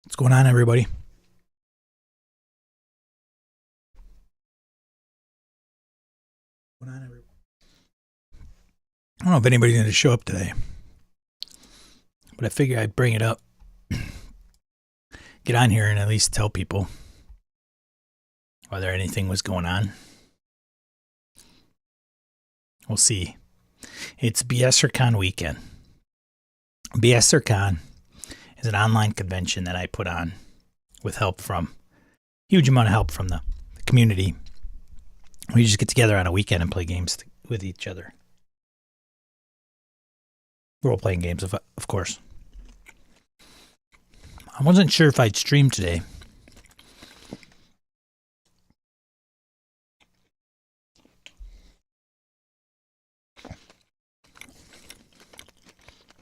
What's going on, everybody? What's going on, everybody? I don't know if anybody's going to show up today, but I figure I'd bring it up, get on here, and at least tell people whether anything was going on. We'll see. It's BSRCon weekend. BSRCon is an online convention that I put on with help from huge amount of help from the community. We just get together on a weekend and play games with each other. Role-playing games, of course. I wasn't sure if I'd stream today.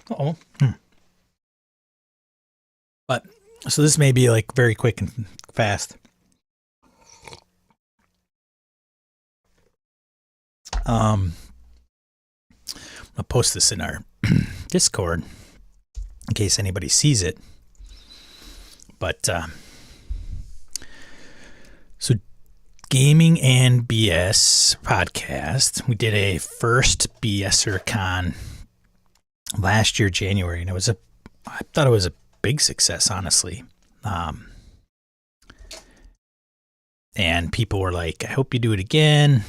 Uh-oh. But, so this may be like very quick and fast. I'll post this in our Discord in case anybody sees it. But, so Gaming and BS podcast, we did a first BSRCon last year, January, and I thought it was a big success, honestly. And people were like, I hope you do it again.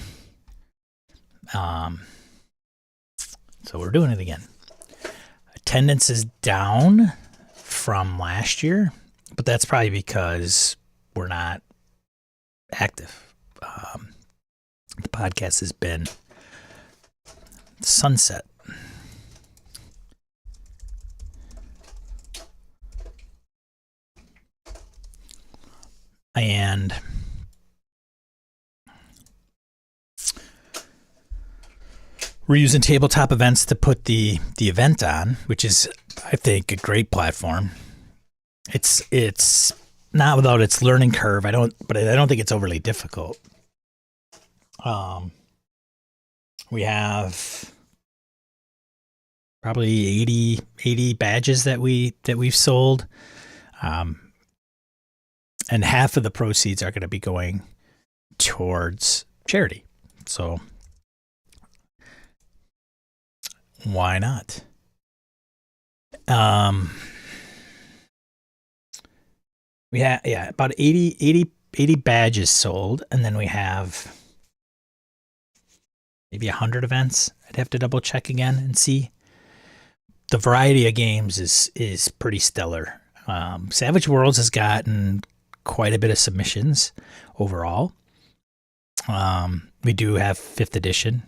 So we're doing it again. Attendance is down from last year, but that's probably because we're not active. The podcast has been sunset. And we're using tabletop events to put the event on, which is, I think, a great platform. It's not without its learning curve. I don't think it's overly difficult. We have probably 80 badges that we've sold. And half of the proceeds are going to be going towards charity. So why not? We have about 80 badges sold, and then we have maybe 100 events. I'd have to double check again and see. The variety of games is pretty stellar. Savage Worlds has gotten quite a bit of submissions overall. We do have 5th edition.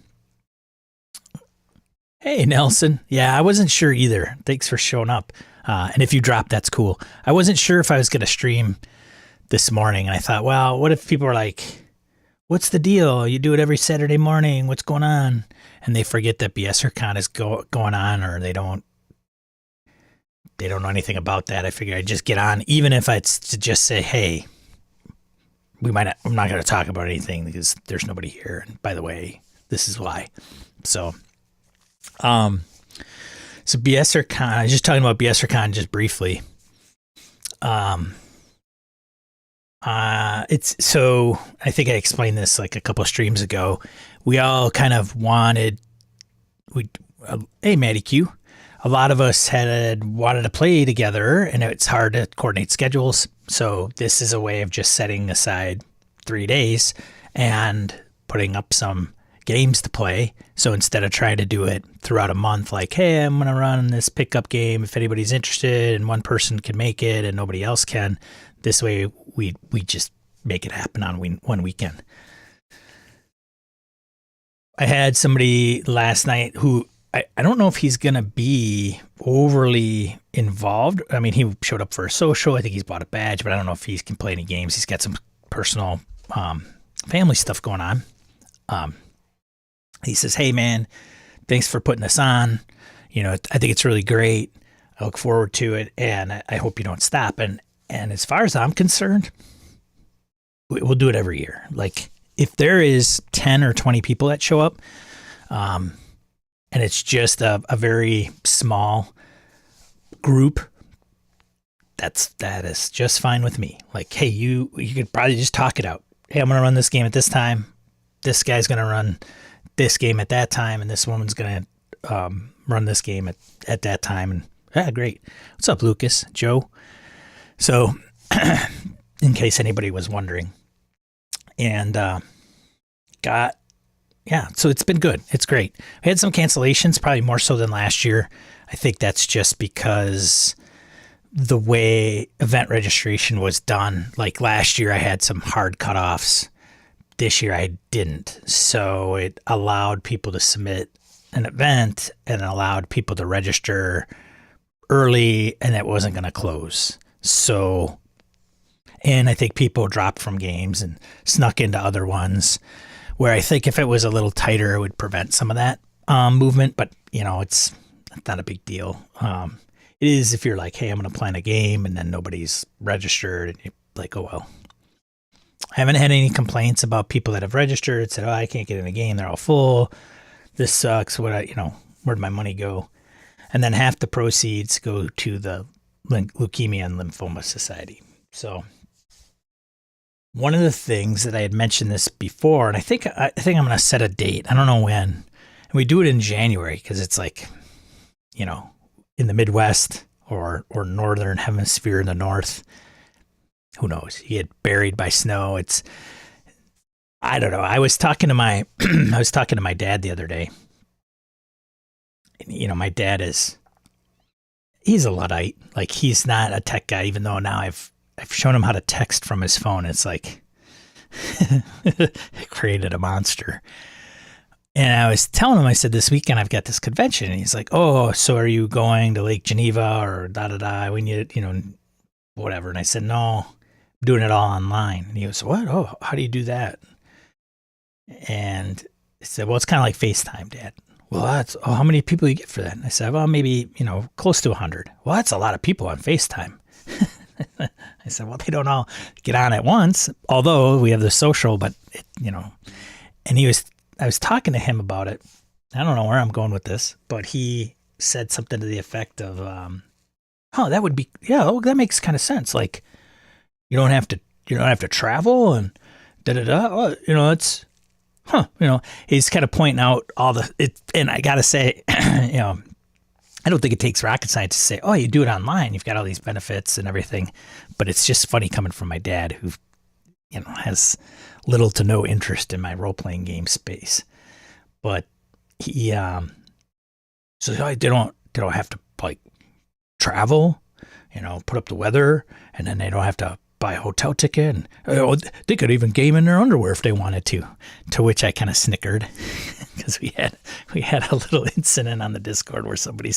Hey, Nelson. Yeah, I wasn't sure either. Thanks for showing up. And if you dropped, that's cool. I wasn't sure if I was going to stream this morning. And I thought, well, what if people are like, what's the deal? You do it every Saturday morning. What's going on? And they forget that BSRCon is going on, or they don't know anything about that. I figured I'd just get on, even if it's to just say, hey, I'm not going to talk about anything because there's nobody here. And by the way, this is why. So BSRCon, I was just talking about BSRCon just briefly. It's so, I think I explained this like a couple of streams ago. We all kind of wanted, hey, Maddie Q. A lot of us had wanted to play together, and it's hard to coordinate schedules. So this is a way of just setting aside 3 days and putting up some games to play. So instead of trying to do it throughout a month, like, hey, I'm going to run this pickup game if anybody's interested, and one person can make it and nobody else can, this way we just make it happen on one weekend. I had somebody last night who, I don't know if he's going to be overly involved. I mean, he showed up for a social. I think he's bought a badge, but I don't know if he can play any games. He's got some personal family stuff going on. He says, hey, man, thanks for putting this on. You know, I think it's really great. I look forward to it, and I hope you don't stop. And as far as I'm concerned, we'll do it every year. Like, if there is 10 or 20 people that show up, and it's just a very small group, that is just fine with me. Like, hey, you could probably just talk it out. Hey, I'm gonna run this game at this time. This guy's gonna run this game at that time, and this woman's gonna run this game at that time. And great. What's up, Lucas? Joe? So, in case anybody was wondering, and so it's been good. It's great. We had some cancellations, probably more so than last year. I think that's just because the way event registration was done. Like last year, I had some hard cutoffs. This year, I didn't. So it allowed people to submit an event and allowed people to register early, and it wasn't going to close. So, and I think people dropped from games and snuck into other ones, where I think if it was a little tighter, it would prevent some of that movement. But, it's not a big deal. It is if you're like, hey, I'm going to plan a game and then nobody's registered, and you're like, oh, well. I haven't had any complaints about people that have registered, said, oh, I can't get in a game. They're all full. This sucks. Where'd my money go? And then half the proceeds go to the Leukemia and Lymphoma Society. So one of the things that I had mentioned this before, and I think I'm going to set a date. I don't know when. And we do it in January because it's like, in the Midwest or Northern Hemisphere in the North. Who knows? You get buried by snow. I don't know. I was talking to my dad the other day. My dad he's a Luddite. Like, he's not a tech guy, even though now I've shown him how to text from his phone. It's like it created a monster. And I was telling him, I said, this weekend I've got this convention. And he's like, oh, so are you going to Lake Geneva or da-da-da? We need, whatever. And I said, no, I'm doing it all online. And he goes, what? Oh, how do you do that? And I said, well, it's kind of like FaceTime, Dad. Well, how many people do you get for that? And I said, well, maybe, close to 100. Well, that's a lot of people on FaceTime. I said, well, they don't all get on at once, although we have the social, but, and I was talking to him about it. I don't know where I'm going with this, but he said something to the effect of, that would be, that makes kind of sense. Like, you don't have to travel and da-da-da. It's, he's kind of pointing out and I got to say, I don't think it takes rocket science to say, oh, you do it online. You've got all these benefits and everything. But it's just funny coming from my dad, who, has little to no interest in my role-playing game space. But he, so they don't have to like travel, put up the weather, and then they don't have to buy a hotel ticket. And they could even game in their underwear if they wanted to. To which I kind of snickered, because we had a little incident on the Discord where somebody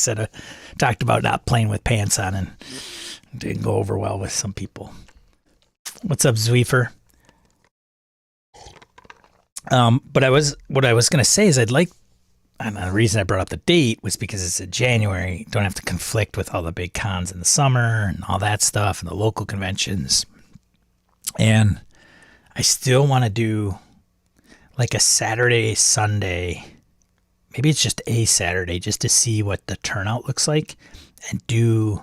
talked about not playing with pants on, and it didn't go over well with some people. What's up, Zwiefer? But what I was going to say is and the reason I brought up the date was because it's in January. Don't have to conflict with all the big cons in the summer and all that stuff and the local conventions. And I still want to do like a Saturday, Sunday. Maybe it's just a Saturday, just to see what the turnout looks like, and do.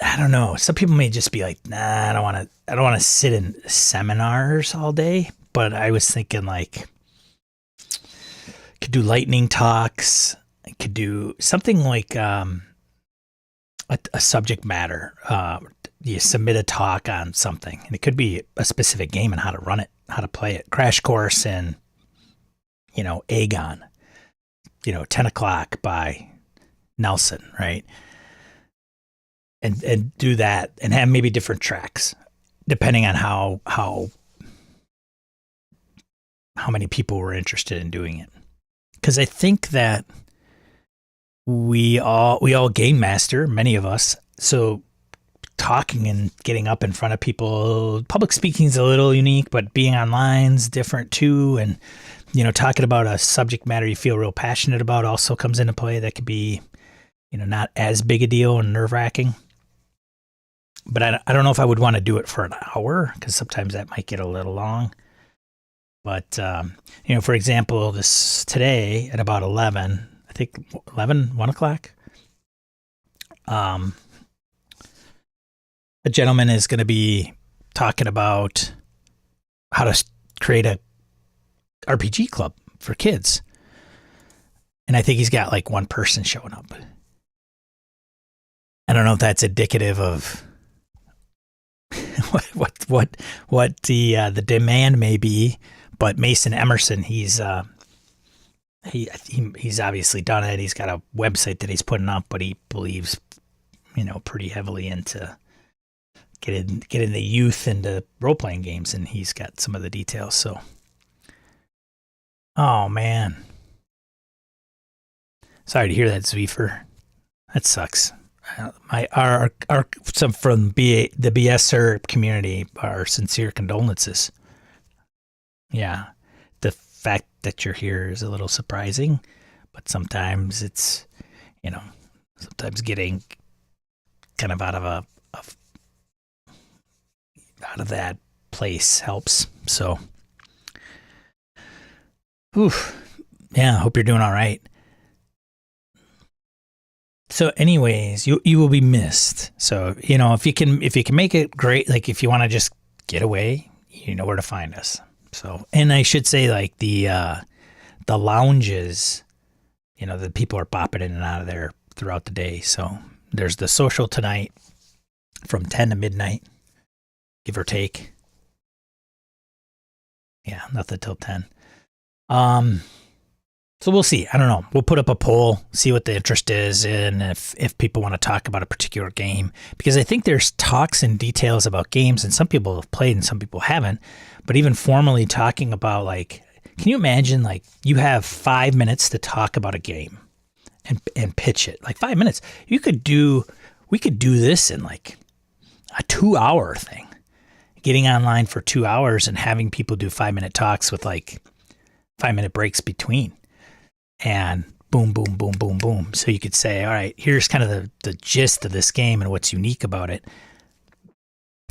I don't know. Some people may just be like, nah, I don't want to sit in seminars all day. But I was thinking, like, could do lightning talks. I could do something like a subject matter. You submit a talk on something, and it could be a specific game and how to run it, how to play it. Crash course in, Aegon, 10 o'clock by Nelson, right? And do that, and have maybe different tracks depending on how many people were interested in doing it. Because I think that we all game master, many of us. So talking and getting up in front of people, public speaking is a little unique, but being online is different too. And, talking about a subject matter you feel real passionate about also comes into play. That could be, not as big a deal and nerve wracking. But I don't know if I would want to do it for an hour, because sometimes that might get a little long. But, for example, today at about 11, I think 1 o'clock, a gentleman is going to be talking about how to create a RPG club for kids. And I think he's got like one person showing up. I don't know if that's indicative of what the demand may be, but Mason Emerson, he's obviously done it. He's got a website that he's putting up, but he believes, pretty heavily into getting the youth into role playing games, and he's got some of the details. So, oh man, sorry to hear that, Zwiefer. That sucks. Some from the BSer community, our sincere condolences. Yeah, the fact that you're here is a little surprising, but sometimes it's, sometimes getting kind of out of that place helps. So, yeah, I hope you're doing all right. So anyways, you will be missed. So, if you can make it, great. Like if you want to just get away, you know where to find us. So, and I should say, like the lounges, the people are bopping in and out of there throughout the day. So there's the social tonight from 10 to midnight, give or take. Yeah, nothing till 10. So we'll see. I don't know. We'll put up a poll, see what the interest is, and if people want to talk about a particular game, because I think there's talks and details about games, and some people have played and some people haven't. But even formally talking about, like, can you imagine, like, you have 5 minutes to talk about a game and pitch it, like 5 minutes. We could do this in like a 2-hour thing, getting online for 2 hours and having people do 5-minute talks with like 5-minute breaks between. And boom, boom, boom, boom, boom. So you could say, all right, here's kind of the gist of this game and what's unique about it.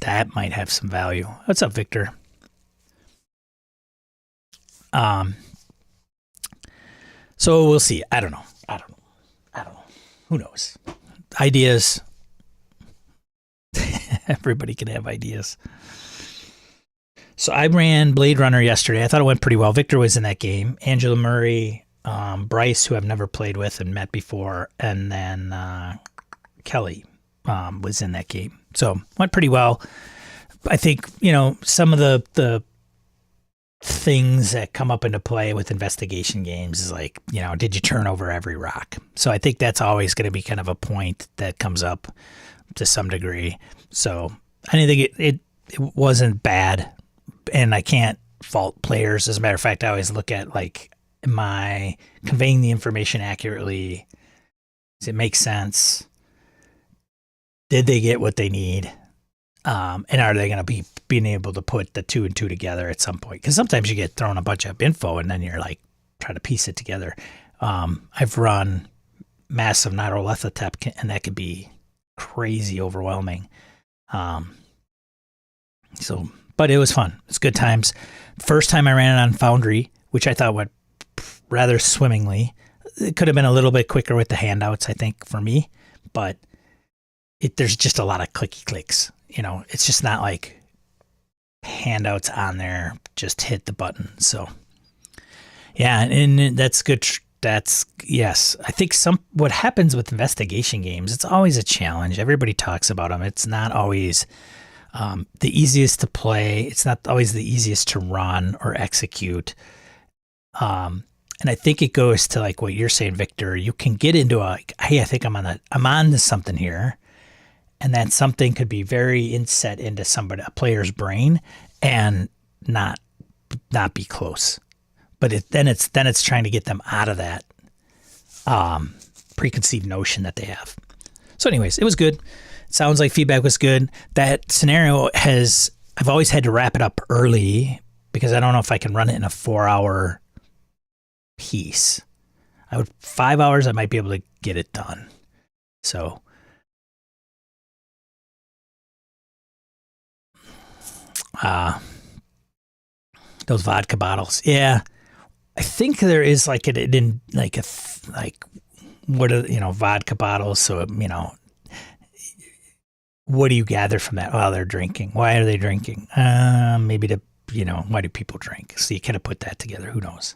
That might have some value. What's up, Victor? So we'll see. I don't know. Who knows? Ideas. Everybody can have ideas. So I ran Blade Runner yesterday. I thought it went pretty well. Victor was in that game. Angela Murray, Bryce, who I've never played with and met before, and then Kelly was in that game. So went pretty well. I think, some of the things that come up into play with investigation games is like, did you turn over every rock? So I think that's always going to be kind of a point that comes up to some degree. So I didn't think it wasn't bad, and I can't fault players. As a matter of fact, I always look at, like, am I conveying the information accurately? Does it make sense? Did they get what they need? And are they going to be being able to put the 2 and 2 together at some point? Because sometimes you get thrown a bunch of info and then you're like trying to piece it together. I've run massive Nyarlathotep, and that could be crazy overwhelming. But it was fun. It's good times. First time I ran it on Foundry, which I thought went rather swimmingly. It could have been a little bit quicker with the handouts, I think, for me, but there's just a lot of clicky clicks. It's just not like handouts on there, just hit the button. So yeah, and that's good. Yes. I think what happens with investigation games, it's always a challenge. Everybody talks about them. It's not always the easiest to play. It's not always the easiest to run or execute. And I think it goes to like what you're saying, Victor. You can get into hey, I think I'm on to something here. And then something could be very inset into a player's brain and not be close. But then it's trying to get them out of that preconceived notion that they have. So anyways, it was good. It sounds like feedback was good. That scenario I've always had to wrap it up early because I don't know if I can run it in a 4-hour piece. 5 hours, I might be able to get it done. So those vodka bottles. Yeah. I think there is like vodka bottles. So, what do you gather from that? Oh, they're drinking. Why are they drinking? Maybe to, why do people drink? So you kind of put that together. Who knows?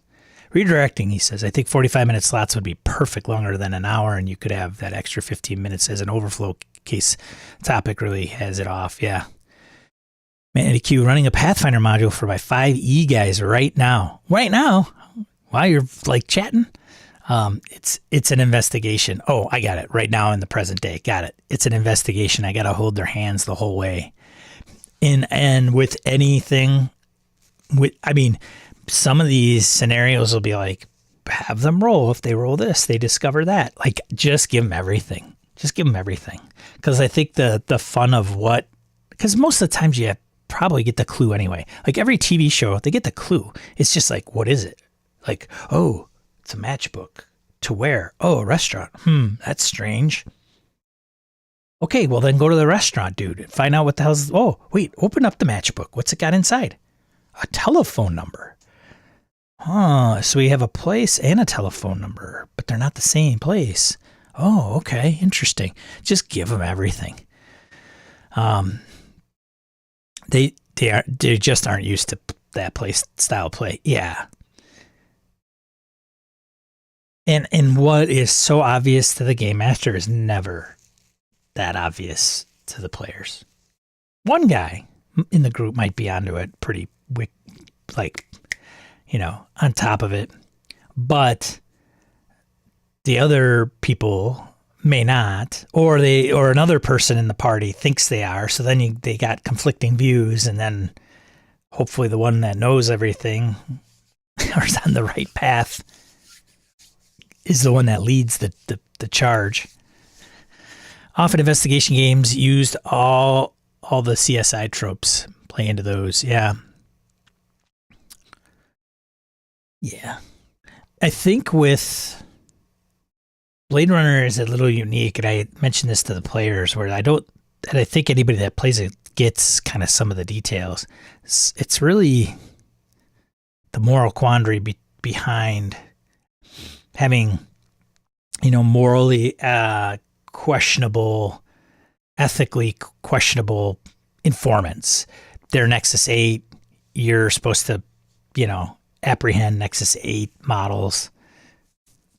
Redirecting, he says, I think 45-minute slots would be perfect, longer than an hour, and you could have that extra 15 minutes as an overflow case topic really has it off. Yeah. Man, Q, running a Pathfinder module for my 5e guys right now. Right now? While you're like chatting? It's an investigation. Oh, I got it. Right now in the present day. Got it. It's an investigation. I got to hold their hands the whole way. And with anything, some of these scenarios will be like, have them roll. If they roll this, they discover that. Like, just give them everything. Just give them everything. Because I think the fun of because most of the times you probably get the clue anyway. Like every TV show, they get the clue. It's just like, what is it? Like, oh, it's a matchbook. To where? Oh, a restaurant. That's strange. Okay, well then go to the restaurant, dude, and find out what the hell's. Oh, wait, open up the matchbook. What's it got inside? A telephone number. So we have a place and a telephone number, but they're not the same place. Oh, okay, interesting. Just give them everything. They just aren't used to that style play. Yeah. And what is so obvious to the game master is never that obvious to the players. One guy in the group might be onto it pretty on top of it, but the other people may not, or another person in the party thinks they are. So then they got conflicting views, and then hopefully the one that knows everything or is on the right path is the one that leads the charge. Often investigation games used all the CSI tropes. Play into those. Yeah. Yeah. I think with Blade Runner is a little unique, and I mentioned this to the players, where I think anybody that plays it gets kind of some of the details. It's really the moral quandary behind having, morally questionable, ethically questionable informants. They're Nexus 8. You're supposed to, apprehend Nexus 8 models,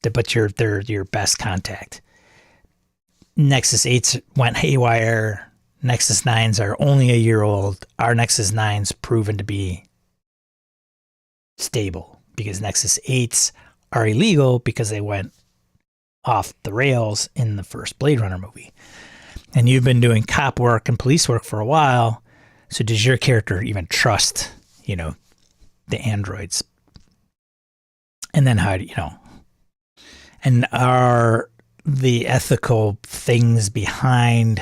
but they're your best contact. Nexus 8s went haywire. Nexus 9s are only a year old. Our Nexus 9s proven to be stable because Nexus 8s are illegal because they went off the rails in the first Blade Runner movie. And you've been doing cop work and police work for a while. So does your character even trust, the androids? And then how do and are the ethical things behind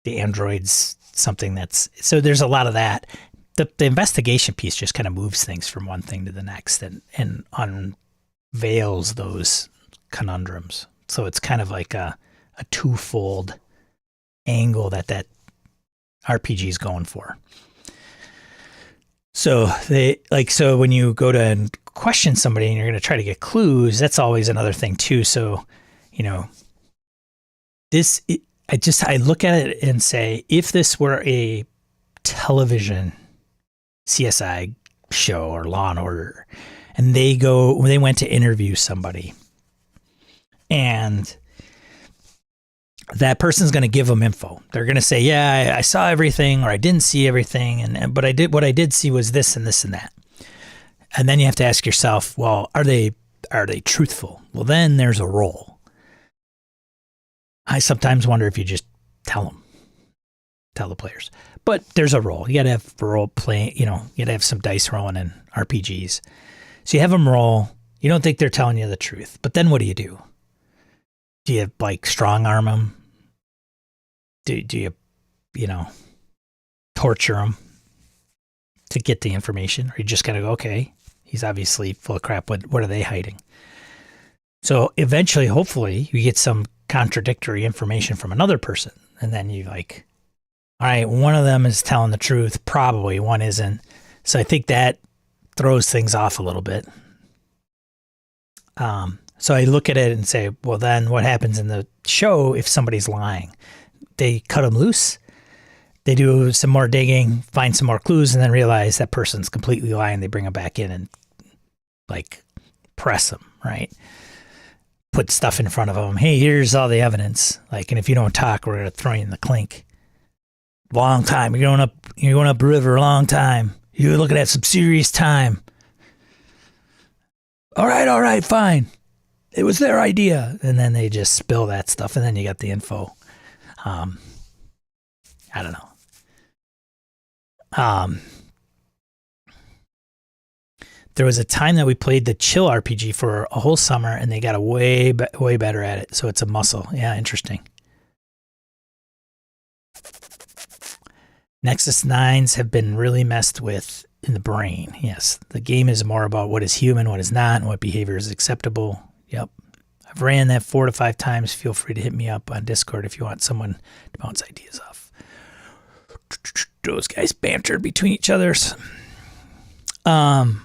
the androids something so there's a lot of that. The investigation piece just kind of moves things from one thing to the next and unveils those conundrums. So it's kind of like a twofold angle that RPG is going for. So so when you go to question somebody and you're going to try to get clues, that's always another thing too. So, I look at it and say, if this were a television CSI show or Law and Order, and they went to interview somebody, and that person's going to give them info. They're going to say, yeah, I saw everything, or I didn't see everything, but what I did see was this and this and that. And then you have to ask yourself, well, are they truthful? Well, then there's a role. I sometimes wonder if you just tell the players. But there's a role. You got to have role play, you got to have some dice rolling in RPGs. So you have them roll. You don't think they're telling you the truth. But then what do? Do you strong arm them? Do you, torture them to get the information? Or you just got to go, okay, he's obviously full of crap. What are they hiding? So eventually, hopefully, you get some contradictory information from another person. And then you all right, one of them is telling the truth. Probably one isn't. So I think that throws things off a little bit. So I look at it and say, well, then what happens in the show if somebody's lying? they cut them loose. They do some more digging, find some more clues, and then realize that person's completely lying. They bring them back in and like press them, right? Put stuff in front of them. Hey, here's all the evidence. Like, and if you don't talk, we're gonna throw you in the clink. Long time. You're going up the river a long time. You're looking at some serious time. All right, fine. It was their idea. And then they just spill that stuff, and then you got the info. I don't know. There was a time that we played the Chill RPG for a whole summer, and they got way better at it. So it's a muscle. Yeah, interesting. Nexus 9s have been really messed with in the brain. Yes, the game is more about what is human, what is not, and what behavior is acceptable. Yep. I've ran that 4 to 5 times. Feel free to hit me up on Discord if you want someone to bounce ideas off. Those guys bantered between each others. So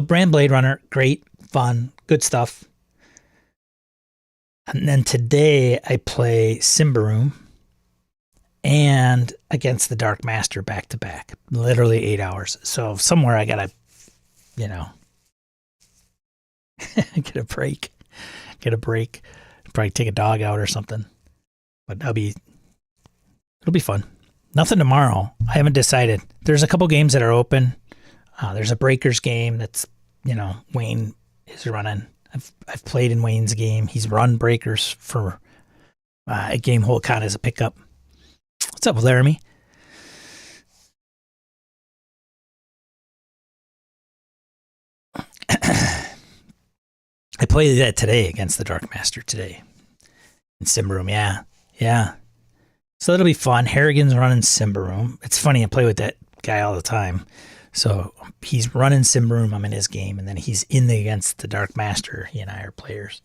Brand Blade Runner, great, fun, good stuff. And then today I play Symbaroum and Against the Dark Master back to back, literally 8 hours. So somewhere I gotta, get a break, probably take a dog out or something. But it'll be fun. Nothing tomorrow. I haven't decided. There's a couple games that are open. There's a Breakers game that's, Wayne is running. I've played in Wayne's game. He's run Breakers for a game whole con as a pickup. What's up, Laramie? I played that today Against the Dark Master today in Symbaroum. Yeah. So that'll be fun. Harrigan's running Symbaroum. It's funny, I play with that guy all the time. So he's running Symbaroum. I'm in his game, and then he's in the Against the Dark Master. He and I are players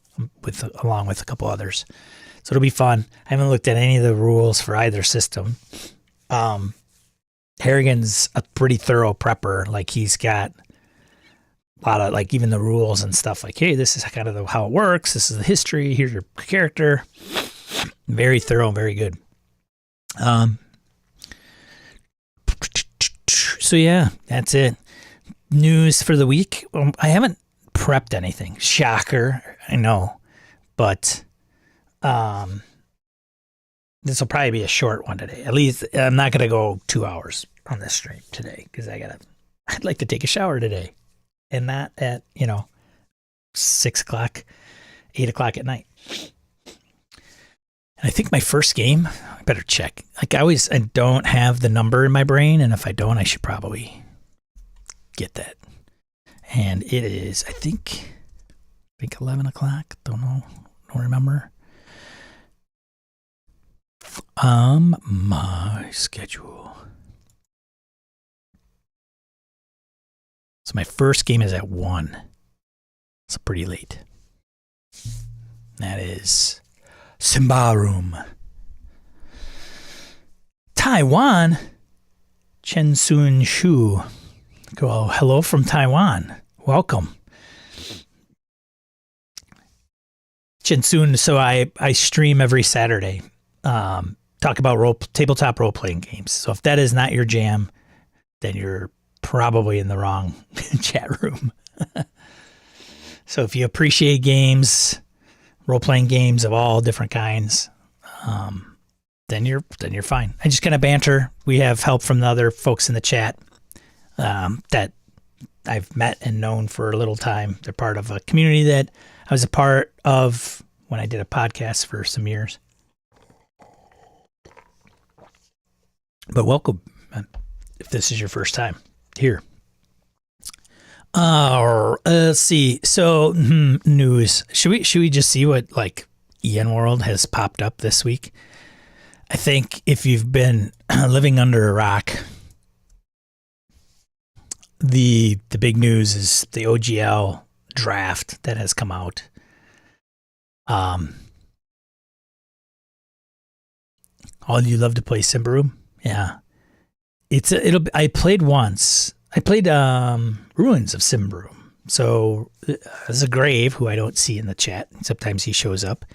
along with a couple others. So it'll be fun. I haven't looked at any of the rules for either system. Harrigan's a pretty thorough prepper. Like, he's got a lot of, like, even the rules and stuff. Like, hey, this is kind of how it works. This is the history. Here's your character. Very thorough, very good. So yeah, that's it. News for the week. I haven't prepped anything. Shocker, I know, but this will probably be a short one today. At least I'm not going to go 2 hours on this stream today because I'd like to take a shower today, and not at 6 o'clock, 8 o'clock at night. And I think my first game, I better check. Like, I don't have the number in my brain, and if I don't, I should probably get that. And it is, I think 11 o'clock. Don't know. Don't remember. My schedule. So my first game is at 1. It's pretty late. That is Symbaroum. Taiwan. Chen Sun Shu. Well, hello from Taiwan. Welcome. Chen Sun. So I stream every Saturday. Talk about tabletop role-playing games. So if that is not your jam, then you're probably in the wrong chat room. So if you appreciate games, role-playing games of all different kinds, then you're fine. I just kind of banter. We have help from the other folks in the chat that I've met and known for a little time. They're part of a community that I was a part of when I did a podcast for some years. But welcome if this is your first time here. Let's see. So news. Should we just see what like EN World has popped up this week? I think if you've been living under a rock, the big news is the OGL draft that has come out. All you love to play Symbaroum? Yeah. I played once. I played Ruins of Symbaroum. So Zagrave, who I don't see in the chat, sometimes he shows up.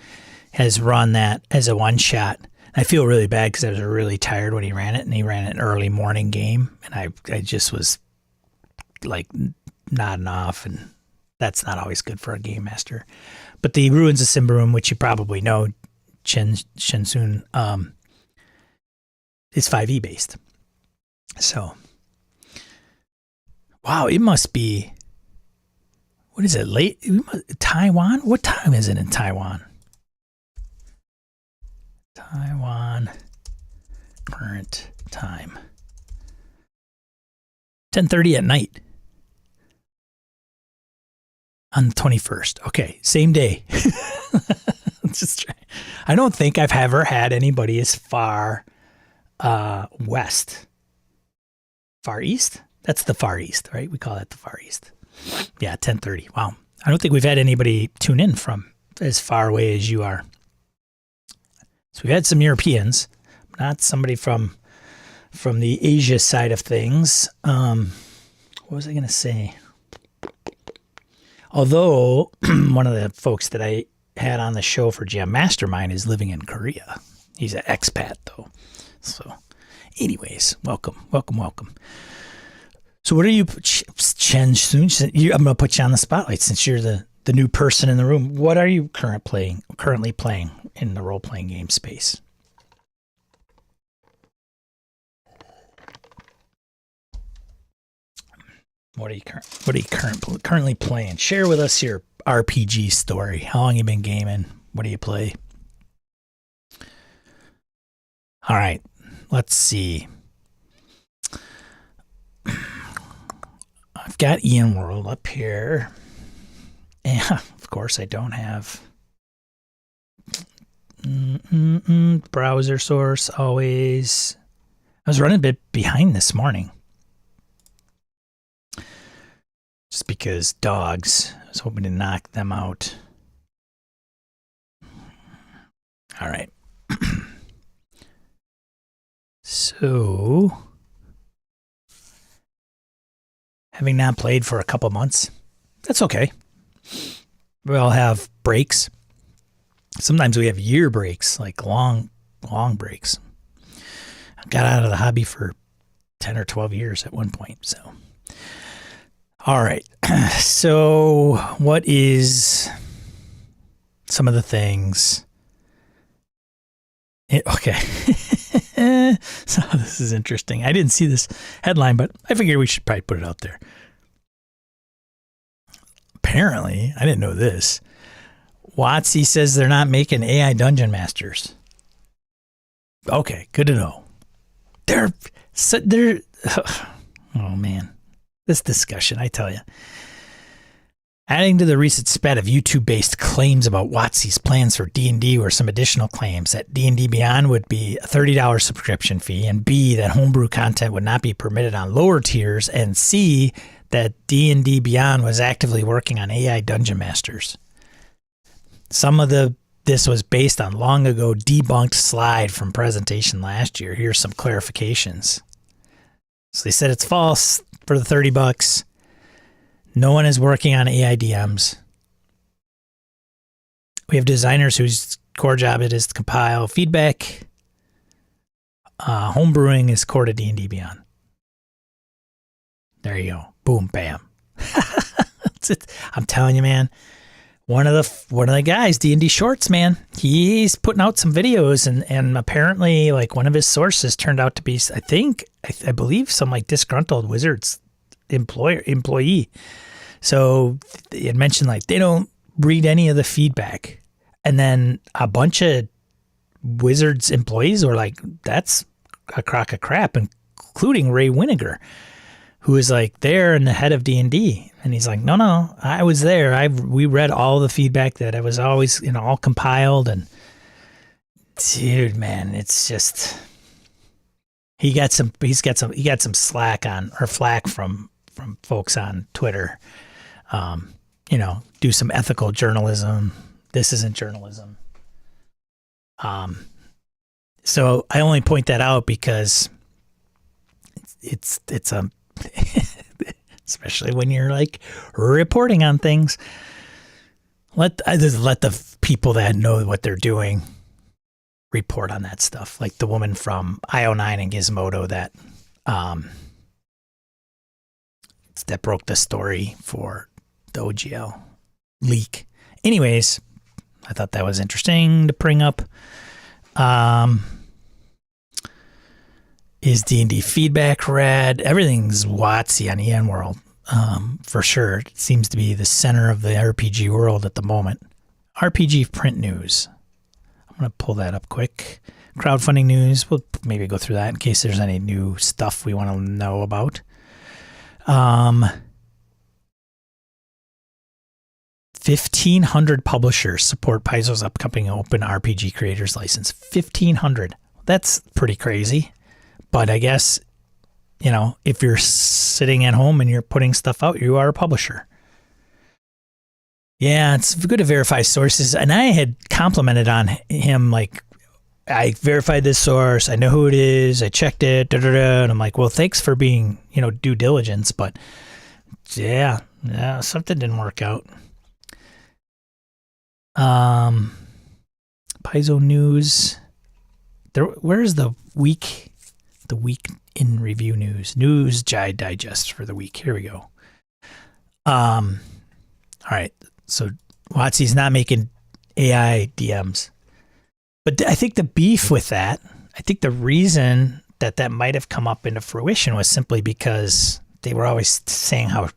has run that as a one shot. I feel really bad because I was really tired when he ran it, and he ran an early morning game, and I just was like nodding off, and that's not always good for a game master. But the Ruins of Symbaroum, which you probably know, Shensun, is 5e based. So, wow, it must be, what is it, late? Taiwan? What time is it in Taiwan? Taiwan current time. 10:30 at night. On the 21st. Okay, same day. Just try. I don't think I've ever had anybody as far west. Far east? That's the Far East, right? We call that the Far East. Yeah, 10:30. Wow. I don't think we've had anybody tune in from as far away as you are. So we've had some Europeans, not somebody from the Asia side of things. What was I going to say? Although one of the folks that I had on the show for GM Mastermind is living in Korea. He's an expat though. So anyways, welcome. So what are you, Chen Soon? I'm going to put you on the spotlight since you're the new person in the room. What are you currently playing in the role-playing game space? What are you currently playing? Share with us your RPG story. How long you been gaming? What do you play? All right, let's see. I've got Ian World up here. Yeah, of course I don't have browser source always. I was running a bit behind this morning. Just because dogs, I was hoping to knock them out. All right. So, having not played for a couple months, that's okay. We all have breaks. Sometimes we have year breaks, like long breaks. I got out of the hobby for 10 or 12 years at one point, so. All right. So what is some of the things? Okay. So this is interesting. I didn't see this headline, but I figured we should probably put it out there. Apparently, I didn't know this. WotC says they're not making AI Dungeon Masters. Okay, good to know. They're oh man. This discussion, I tell you. Adding to the recent spat of YouTube-based claims about WotC's plans for D&D were some additional claims that D&D Beyond would be a $30 subscription fee, and B, that homebrew content would not be permitted on lower tiers, and C, that D&D Beyond was actively working on AI Dungeon Masters. Some of this was based on long ago debunked slide from presentation last year. Here's some clarifications. So they said it's false for the $30. No one is working on AI DMs. We have designers whose core job it is to compile feedback. Homebrewing is core to D&D Beyond. There you go. Boom, bam. I'm telling you, man. One of the guys, D&D Shorts, man, he's putting out some videos, and apparently, like, one of his sources turned out to be, I believe, some like disgruntled Wizards employee. So it mentioned like they don't read any of the feedback, and then a bunch of Wizards employees were like, "That's a crock of crap," including Ray Winiger, who is like there and the head of D&D. And he's like, no, I was there. We read all the feedback that I was always, all compiled. And dude, man, it's just, he got some slack from folks on Twitter. Do some ethical journalism. This isn't journalism. So I only point that out because it's a, especially when you're like reporting on things. Let the people that know what they're doing report on that stuff. Like the woman from IO9 and Gizmodo that broke the story for the OGL leak. Anyways, I thought that was interesting to bring up. Is D&D feedback rad? Everything's WotC on EN World, for sure. It seems to be the center of the RPG world at the moment. RPG print news. I'm going to pull that up quick. Crowdfunding news. We'll maybe go through that in case there's any new stuff we want to know about. 1,500 publishers support Paizo's upcoming open RPG creators license. 1,500. That's pretty crazy. But I guess, you know, if you're sitting at home and you're putting stuff out, you are a publisher. Yeah, it's good to verify sources. And I had complimented on him, like, I verified this source. I know who it is. I checked it. And I'm like, well, thanks for being, you know, due diligence. But yeah, something didn't work out. Paizo news. Where's the week in review news digest for the week? Here we go. All right. So WotC's not making AI DMs. But I think the beef with that, I think the reason that might have come up into fruition was simply because they were always saying how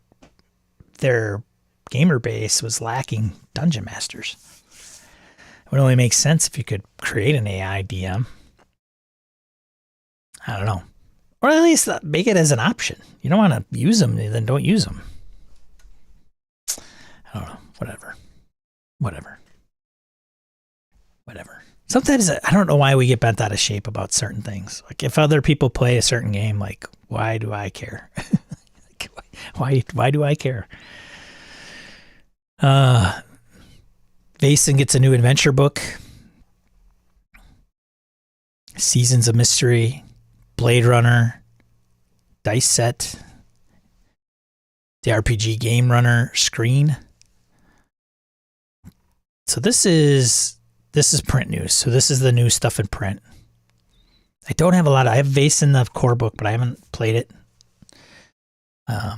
their gamer base was lacking dungeon masters. It would only make sense if you could create an AI DM. I don't know. Or at least make it as an option. You don't want to use them, then don't use them. I don't know. Whatever. Sometimes I don't know why we get bent out of shape about certain things. Like if other people play a certain game, like why do I care? Why do I care? Vaesen gets a new adventure book. Seasons of Mystery, Blade Runner, Dice Set, the RPG Game Runner screen. So this is print news. So this is the new stuff in print. I don't have a lot. I have Vaesen, the core book, but I haven't played it. I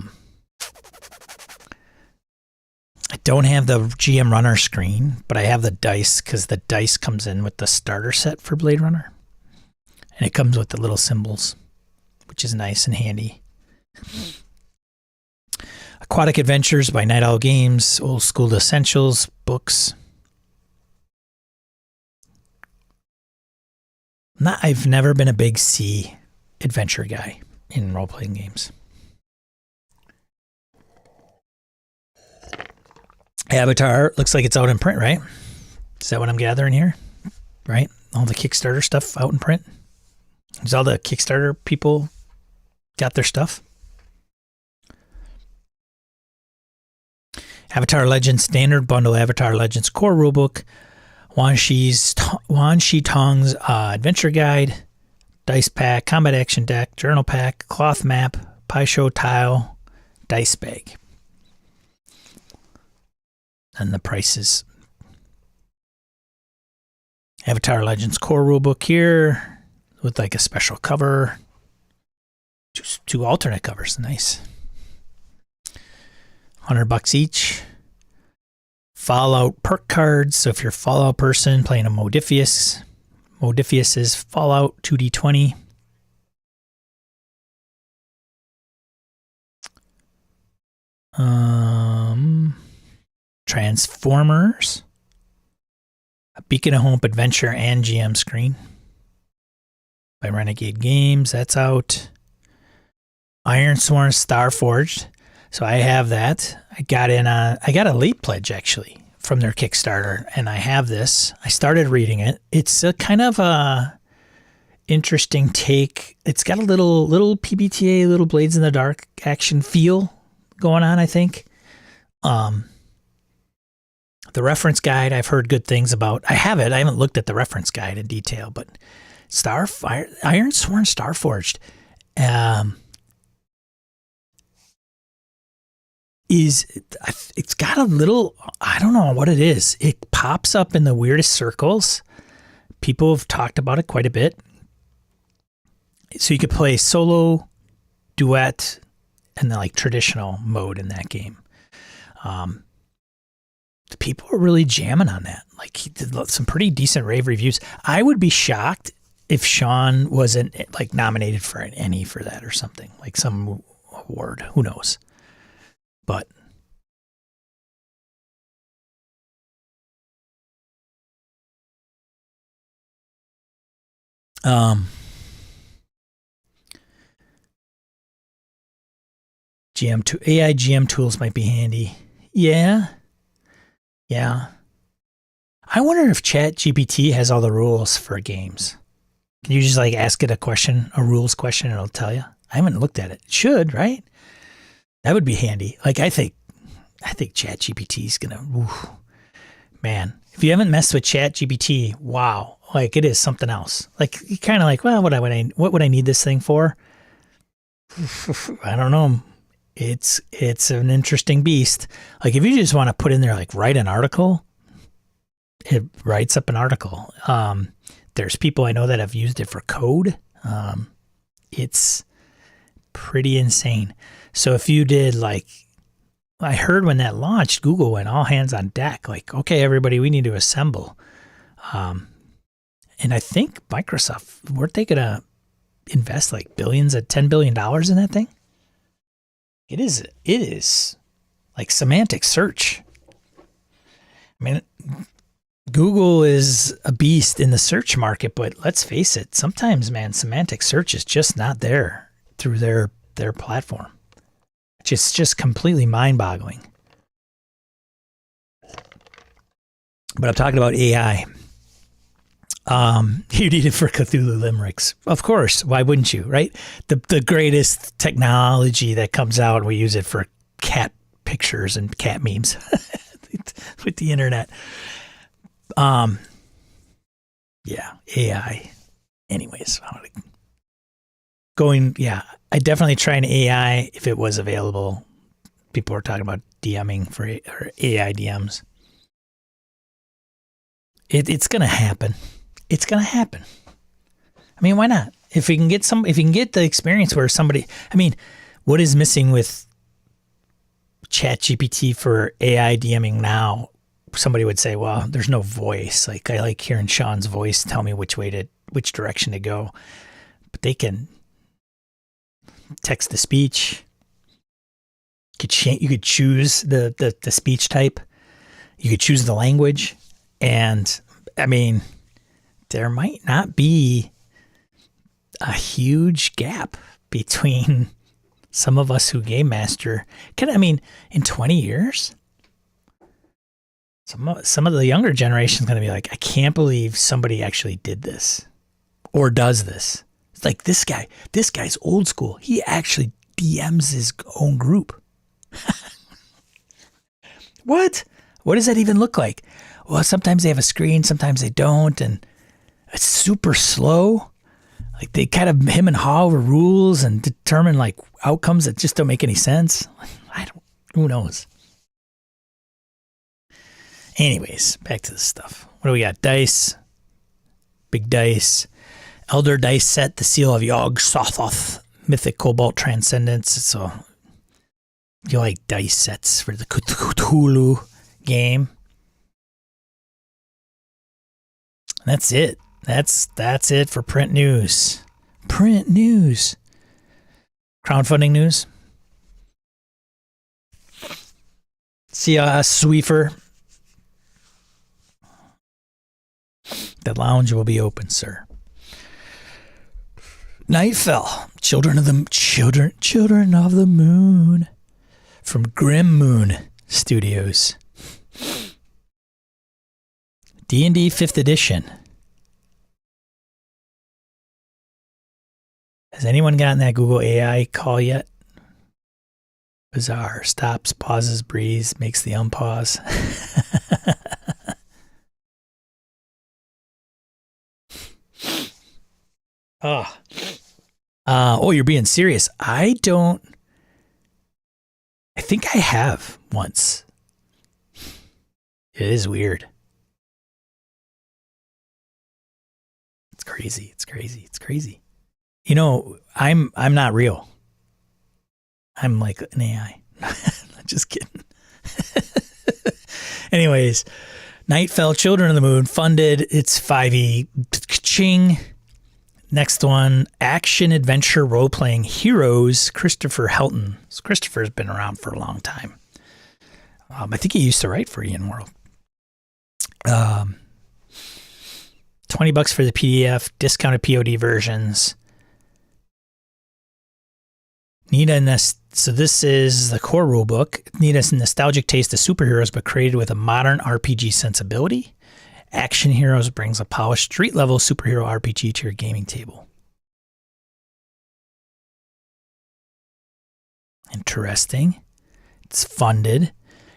don't have the GM Runner screen, but I have the dice because the dice comes in with the starter set for Blade Runner. And it comes with the little symbols, which is nice and handy. Aquatic Adventures by Night Owl Games, Old School Essentials books. I've never been a big sea adventure guy in role-playing games. Avatar looks like it's out in print, right? Is that what I'm gathering here? Right? All the Kickstarter stuff out in print? Is all the Kickstarter people got their stuff? Avatar Legends Standard Bundle, Avatar Legends Core Rulebook, Wan Shi Tong's Adventure Guide, Dice Pack, Combat Action Deck, Journal Pack, Cloth Map, Paisho Tile, Dice Bag. And the prices. Avatar Legends Core Rulebook here with like a special cover. Just two alternate covers. Nice. $100 each. Fallout perk cards. So if you're a Fallout person playing a Modiphius is Fallout 2D20. Transformers. A Beacon of Hope Adventure and GM screen by Renegade Games. That's out. Ironsworn Starforged. So I have that. I got a late pledge actually from their Kickstarter, and I have this. I started reading it. It's a kind of a interesting take. It's got a little PBTA, little Blades in the Dark action feel going on, I think. The reference guide I've heard good things about. I have it. I haven't looked at the reference guide in detail, but Ironsworn Starforged. is it's got a little, I don't know what it is. It pops up in the weirdest circles. People have talked about it quite a bit. So you could play solo, duet, and the like traditional mode in that game. The people are really jamming on that. Like he did some pretty decent rave reviews. I would be shocked if Sean wasn't like nominated for an Emmy for that or something, like some award. Who knows? But AI GM tools might be handy. Yeah. I wonder if Chat GPT has all the rules for games. Can you just like ask it a question, a rules question, and it'll tell you? I haven't looked at it. It should, right? That would be handy. Like I think Chat GPT is gonna, man. If you haven't messed with Chat GPT, wow, like it is something else. Like you kind of like, well, what would I need this thing for? I don't know. It's an interesting beast. Like if you just want to put in there like write an article, it writes up an article. There's people I know that have used it for code. It's pretty insane. So if you did like, I heard when that launched, Google went all hands on deck. Like, okay, everybody, we need to assemble. And I think Microsoft, weren't they gonna invest like billions at $10 billion in that thing? It is like semantic search. I mean, Google is a beast in the search market, but let's face it, sometimes, man, semantic search is just not there through their platform. It's just completely mind-boggling. But I'm talking about AI. You need it for Cthulhu limericks. Of course. Why wouldn't you, right? The greatest technology that comes out, we use it for cat pictures and cat memes with the internet. Yeah, AI. Anyways, I definitely try an AI if it was available. People were talking about DMing for AI DMs. It's gonna happen. It's gonna happen. I mean, why not? If you can get the experience where somebody, I mean, what is missing with ChatGPT for AI DMing now? Somebody would say, well, there's no voice. Like I like hearing Sean's voice tell me which direction to go. But they can text to speech. You could choose the speech type. You could choose the language. And I mean, there might not be a huge gap between some of us who game master. In 20 years, some of the younger generation is going to be like, I can't believe somebody actually did this or does this. It's like this guy's old school. He actually DMs his own group. What? What does that even look like? Well, sometimes they have a screen, sometimes they don't, and it's super slow. Like they kind of him and haw over rules and determine like outcomes that just don't make any sense. Who knows? Anyways, back to this stuff. What do we got? Dice. Big dice. Elder dice set, the seal of Yog-Sothoth, Mythic Cobalt Transcendence. So you like dice sets for the Cthulhu game. That's it. That's it for print news. Print news. Crowdfunding news. See Sweefer. The lounge will be open, sir. Night fell. Children of the Moon. From Grim Moon Studios. D&D 5th edition. Has anyone gotten that Google AI call yet? Bizarre. Stops, pauses, breathes, makes the unpause. Oh, you're being serious. I don't I think I have once. It is weird. It's crazy. It's crazy. It's crazy. You know, I'm not real. I'm like an AI. Just kidding. Anyways, Night Fell, Children of the Moon, funded. It's 5e. Ching. Next one, action adventure role playing Heroes, Christopher Helton. So Christopher's been around for a long time. I think he used to write for Ian World. $20 for the PDF, discounted POD versions. So this is the core rulebook. Need a nostalgic taste of superheroes, but created with a modern RPG sensibility. Action Heroes brings a polished street-level superhero RPG to your gaming table. Interesting. It's funded.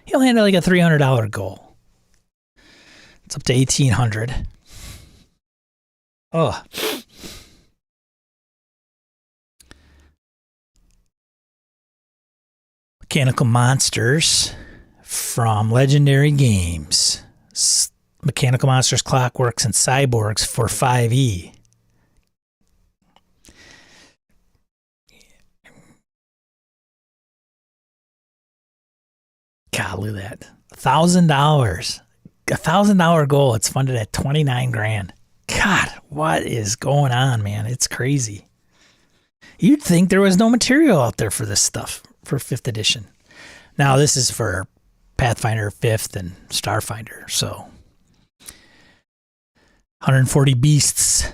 He only had like a $300 goal. It's up to $1,800. Oh. Mechanical Monsters from Legendary Games. Mechanical Monsters, Clockworks, and Cyborgs for 5e. God, look at that. $1,000. $1,000 goal. It's funded at 29 grand. God, what is going on, man? It's crazy. You'd think there was no material out there for this stuff for 5th edition. Now, this is for Pathfinder 5th and Starfinder, so 140 Beasts,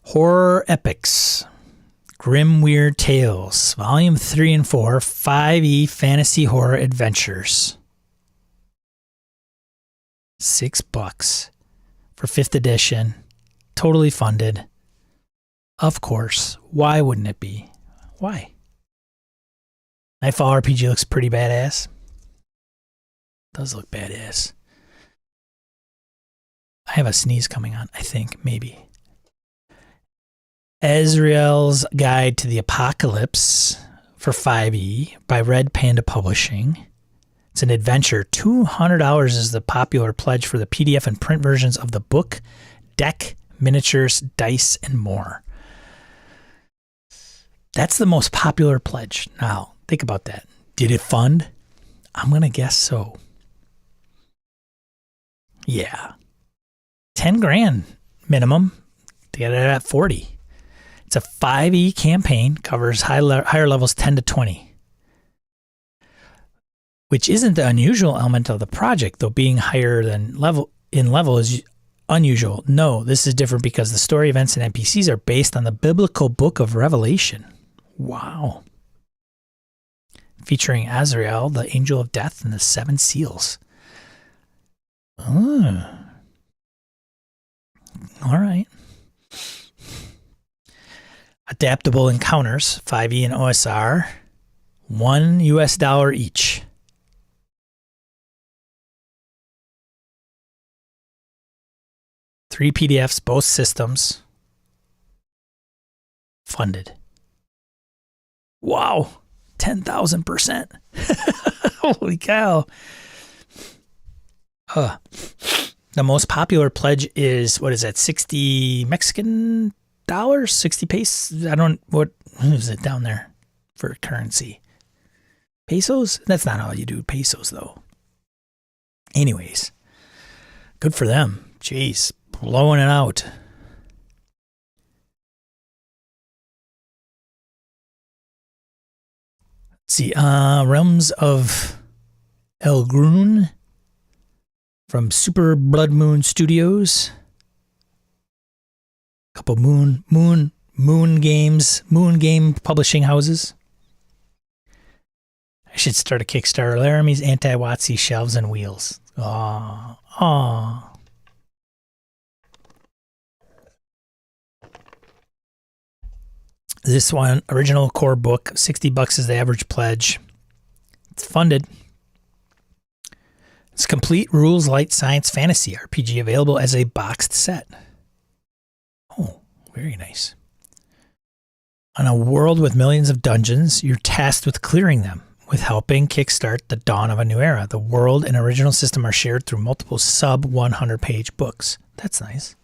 Horror Epics, Grim Weird Tales, Volume 3 and 4, 5e Fantasy Horror Adventures. $6 for 5th edition, totally funded. Of course, why wouldn't it be? Why? Nightfall RPG looks pretty badass. Does look badass. I have a sneeze coming on, I think, maybe. Ezreal's Guide to the Apocalypse for 5e by Red Panda Publishing. It's an adventure. $200 is the popular pledge for the PDF and print versions of the book, deck, miniatures, dice, and more. That's the most popular pledge. Now, think about that. Did it fund? I'm going to guess so. Yeah. 10 grand minimum to get it at 40. It's a 5e campaign, covers higher levels 10 to 20. Which isn't the unusual element of the project, though being higher than level is unusual. No, this is different because the story events and NPCs are based on the biblical book of Revelation. Wow. Featuring Azrael, the angel of death, and the 7 seals. Oh. All right. Adaptable encounters, 5e and OSR, $1 each. Three PDFs, both systems. Funded. Wow. 10,000%. Holy cow. The most popular pledge is, what is that, 60 Mexican dollars? 60 pesos? What is it down there for currency? Pesos? That's not how you do pesos, though. Anyways, good for them. Jeez, blowing it out. Let's see, Realms of Elgrun from Super Blood Moon Studios. A couple moon game publishing houses. I should start a Kickstarter. Laramie's Anti-Watsy Shelves and Wheels. Aw. This one, original core book, $60 is the average pledge. It's funded. It's complete rules, light science, fantasy RPG available as a boxed set. Oh, very nice. On a world with millions of dungeons, you're tasked with clearing them. with helping kickstart the dawn of a new era. The world and original system are shared through multiple sub 100-page books. That's nice.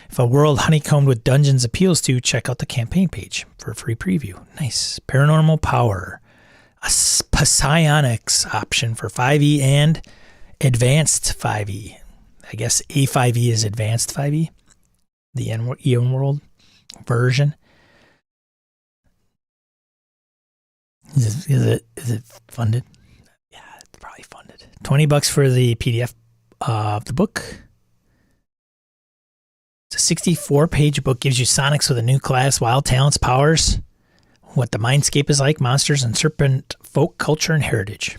If a world honeycombed with dungeons appeals to, check out the campaign page for a free preview. Nice. Paranormal Power. A psionics option for 5e and advanced 5e. I guess A5e is advanced 5e. The Eon World version. Is it funded? Yeah, it's probably funded. $20 for the PDF of the book. It's a 64-page book. Gives you Sonics with a new class, wild talents, powers, what the mindscape is like, monsters, and serpent folk culture and heritage.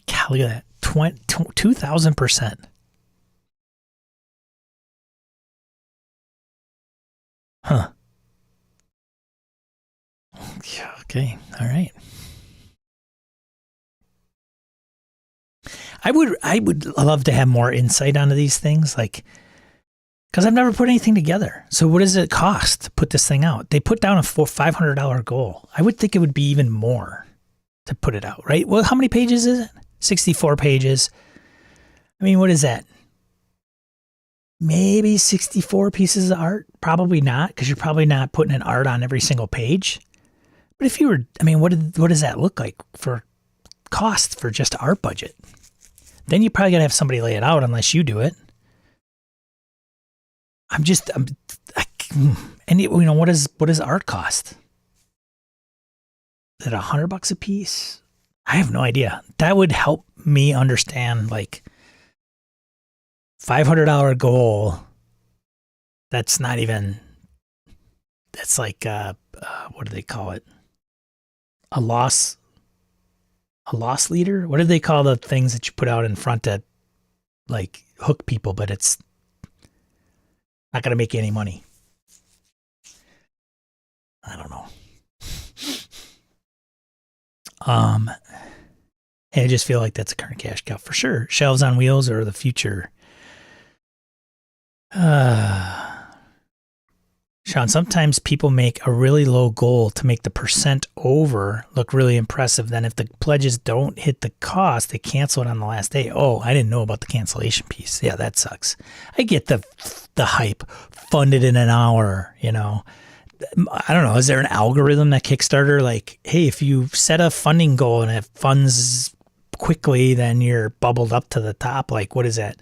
God, look at that. 2,000%. Huh. Okay. All right. I would love to have more insight onto these things, like, because I've never put anything together. So what does it cost to put this thing out? They put down a $500 goal. I would think it would be even more to put it out, right? Well, how many pages is it? 64 pages. I mean, what is that? Maybe 64 pieces of art? Probably not, because you're probably not putting an art on every single page. But if you were, I mean, what does that look like for cost for just art budget? Then you probably got to have somebody lay it out unless you do it. And what does art cost? Is it $100 a piece? I have no idea. That would help me understand, like, $500 goal. That's not even, that's like, what do they call it? A loss leader? What do they call the things that you put out in front to, like, hook people, but it's not going to make you any money? I don't know. I just feel like that's a current cash cow for sure. Shelves on wheels or the future. Sean, sometimes people make a really low goal to make the percent over look really impressive. Then if the pledges don't hit the cost, they cancel it on the last day. Oh, I didn't know about the cancellation piece. Yeah, that sucks. I get the hype. Funded in an hour, you know. I don't know. Is there an algorithm that Kickstarter, like, hey, if you set a funding goal and it funds quickly, then you're bubbled up to the top? Like, what is that?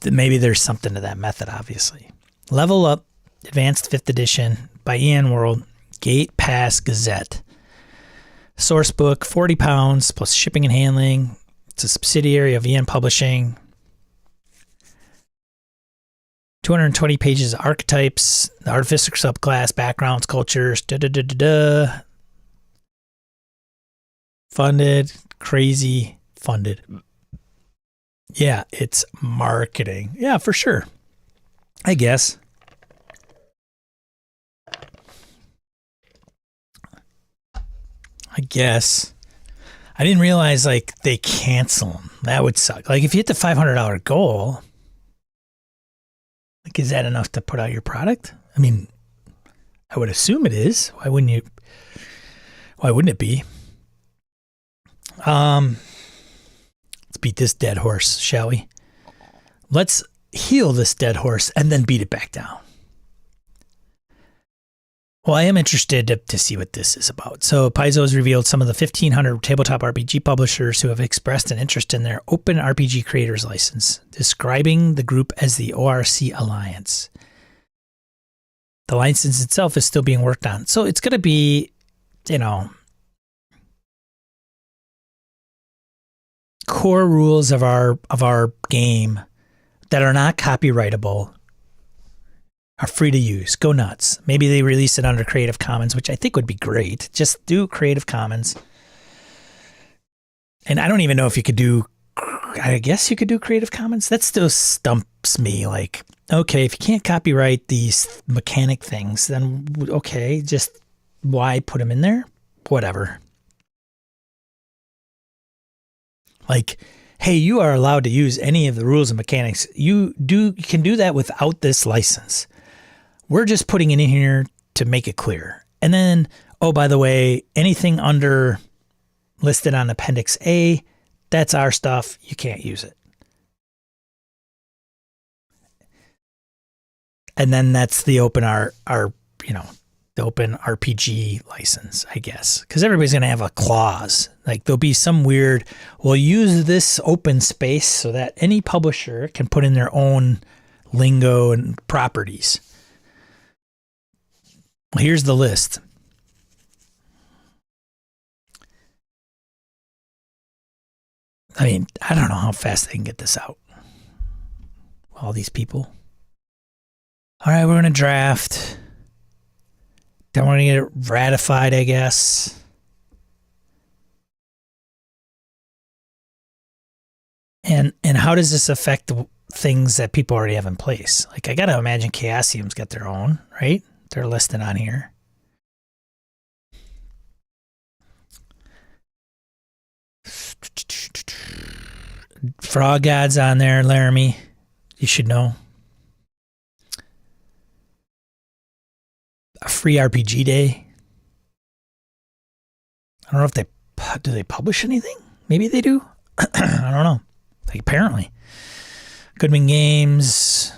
Maybe there's something to that method, obviously. Level Up, Advanced 5th Edition by Eon World, Gate Pass Gazette. Source book, £40 plus shipping and handling. It's a subsidiary of Eon Publishing. 220 pages of archetypes, the artificer subclass, backgrounds, cultures, Funded, crazy, funded. Yeah, it's marketing. Yeah, for sure. I guess. I didn't realize, like, they cancel them. That would suck. Like, if you hit the $500 goal, like, is that enough to put out your product? I mean, I would assume it is. Why wouldn't it be? Let's beat this dead horse, shall we? Let's heal this dead horse and then beat it back down. Well, I am interested to see what this is about. So Paizo has revealed some of the 1,500 tabletop RPG publishers who have expressed an interest in their Open RPG Creators license, describing the group as the ORC Alliance. The license itself is still being worked on. So it's going to be, you know, core rules of our game that are not copyrightable are free to use. Go nuts. Maybe they release it under Creative Commons, which I think would be great. Just do Creative Commons. And I don't even know if you could do, I guess you could do Creative Commons. That still stumps me. Like, okay, if you can't copyright these mechanic things, then okay, just why put them in there? Whatever. Like, hey, you are allowed to use any of the rules and mechanics. You can do that without this license. We're just putting it in here to make it clear. And then, Oh, by the way, anything under listed on Appendix A, that's our stuff. You can't use it. And then that's the open the open RPG license, I guess. Because everybody's going to have a clause. Like there'll be some weird, we'll use this open space so that any publisher can put in their own lingo and properties. Well, here's the list. I mean, I don't know how fast they can get this out. All these people. All right, we're going to draft. Then we're going to get it ratified, I guess. And how does this affect the things that people already have in place? Like, I got to imagine Chaosium's got their own, right? They're listed on here. Frog God's on there, Laramie. You should know. A free RPG day. I don't know if do they publish anything? Maybe they do. I don't know. Like, apparently. Goodman Games.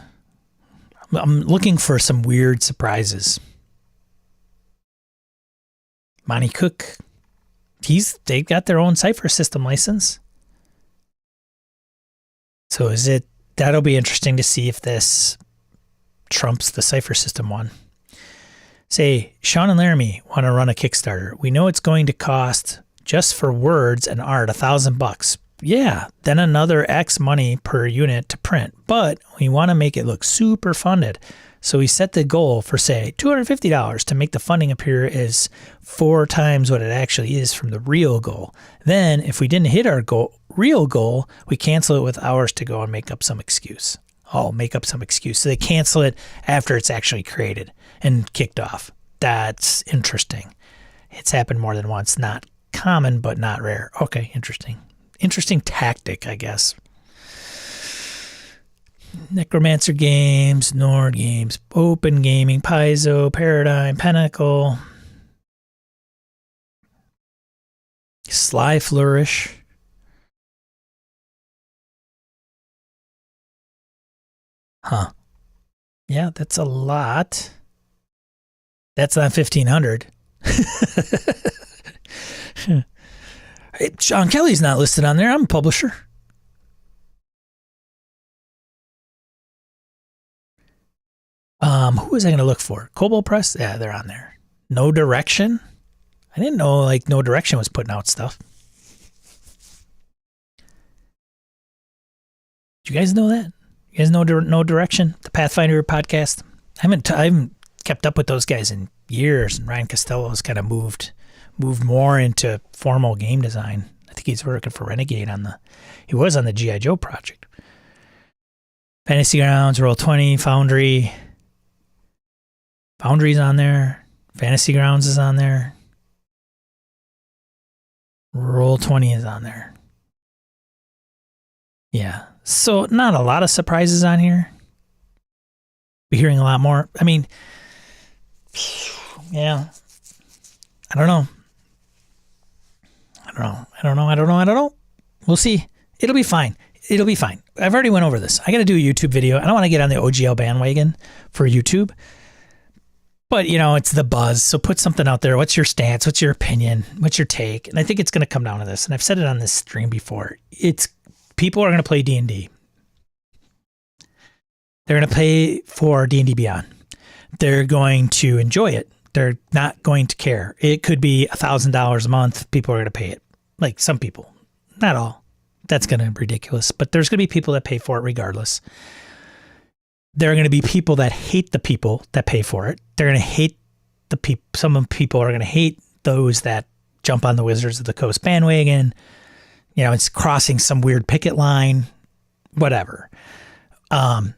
I'm looking for some weird surprises. Monty Cook. They've got their own Cypher System license. So that'll be interesting to see if this trumps the Cypher System one. Say, Sean and Laramie want to run a Kickstarter. We know it's going to cost, just for words and art, $1,000. Yeah, then another X money per unit to print. But we want to make it look super funded. So we set the goal for, say, $250 to make the funding appear as 4 times what it actually is from the real goal. Then, if we didn't hit our real goal, we cancel it with hours to go and make up some excuse. Oh, make up some excuse. So they cancel it after it's actually created and kicked off. That's interesting. It's happened more than once. Not common, but not rare. Okay, interesting. Interesting tactic, I guess. Necromancer Games, Nord Games, Open Gaming, Paizo, Paradigm, Pinnacle, Sly Flourish. Huh. Yeah, that's a lot. That's not 1,500. Hey, Sean Kelly's not listed on there. I'm a publisher. Who was I going to look for? Cobalt Press? Yeah, they're on there. No Direction? I didn't know like No Direction was putting out stuff. Do you guys know that? You guys know No Direction? The Pathfinder podcast? I haven't kept up with those guys in years, and Ryan Costello has kind of moved more into formal game design. I think he's working for Renegade he was on the G.I. Joe project. Fantasy Grounds, Roll20, Foundry. Foundry's on there. Fantasy Grounds is on there. Roll20 is on there. Yeah. So not a lot of surprises on here. Be hearing a lot more. I mean, yeah. I don't know. We'll see. It'll be fine. I've already went over this. I got to do a YouTube video. I don't want to get on the OGL bandwagon for YouTube. But, it's the buzz. So put something out there. What's your stance? What's your opinion? What's your take? And I think it's going to come down to this. And I've said it on this stream before. People are going to play D&D. They're going to pay for D&D Beyond. They're going to enjoy it. They're not going to care. It could be $1,000 a month. People are going to pay it. Like some people. Not all. That's going to be ridiculous. But there's going to be people that pay for it regardless. There are going to be people that hate the people that pay for it. They're going to hate the people. Some people are going to hate those that jump on the Wizards of the Coast bandwagon. It's crossing some weird picket line, whatever. There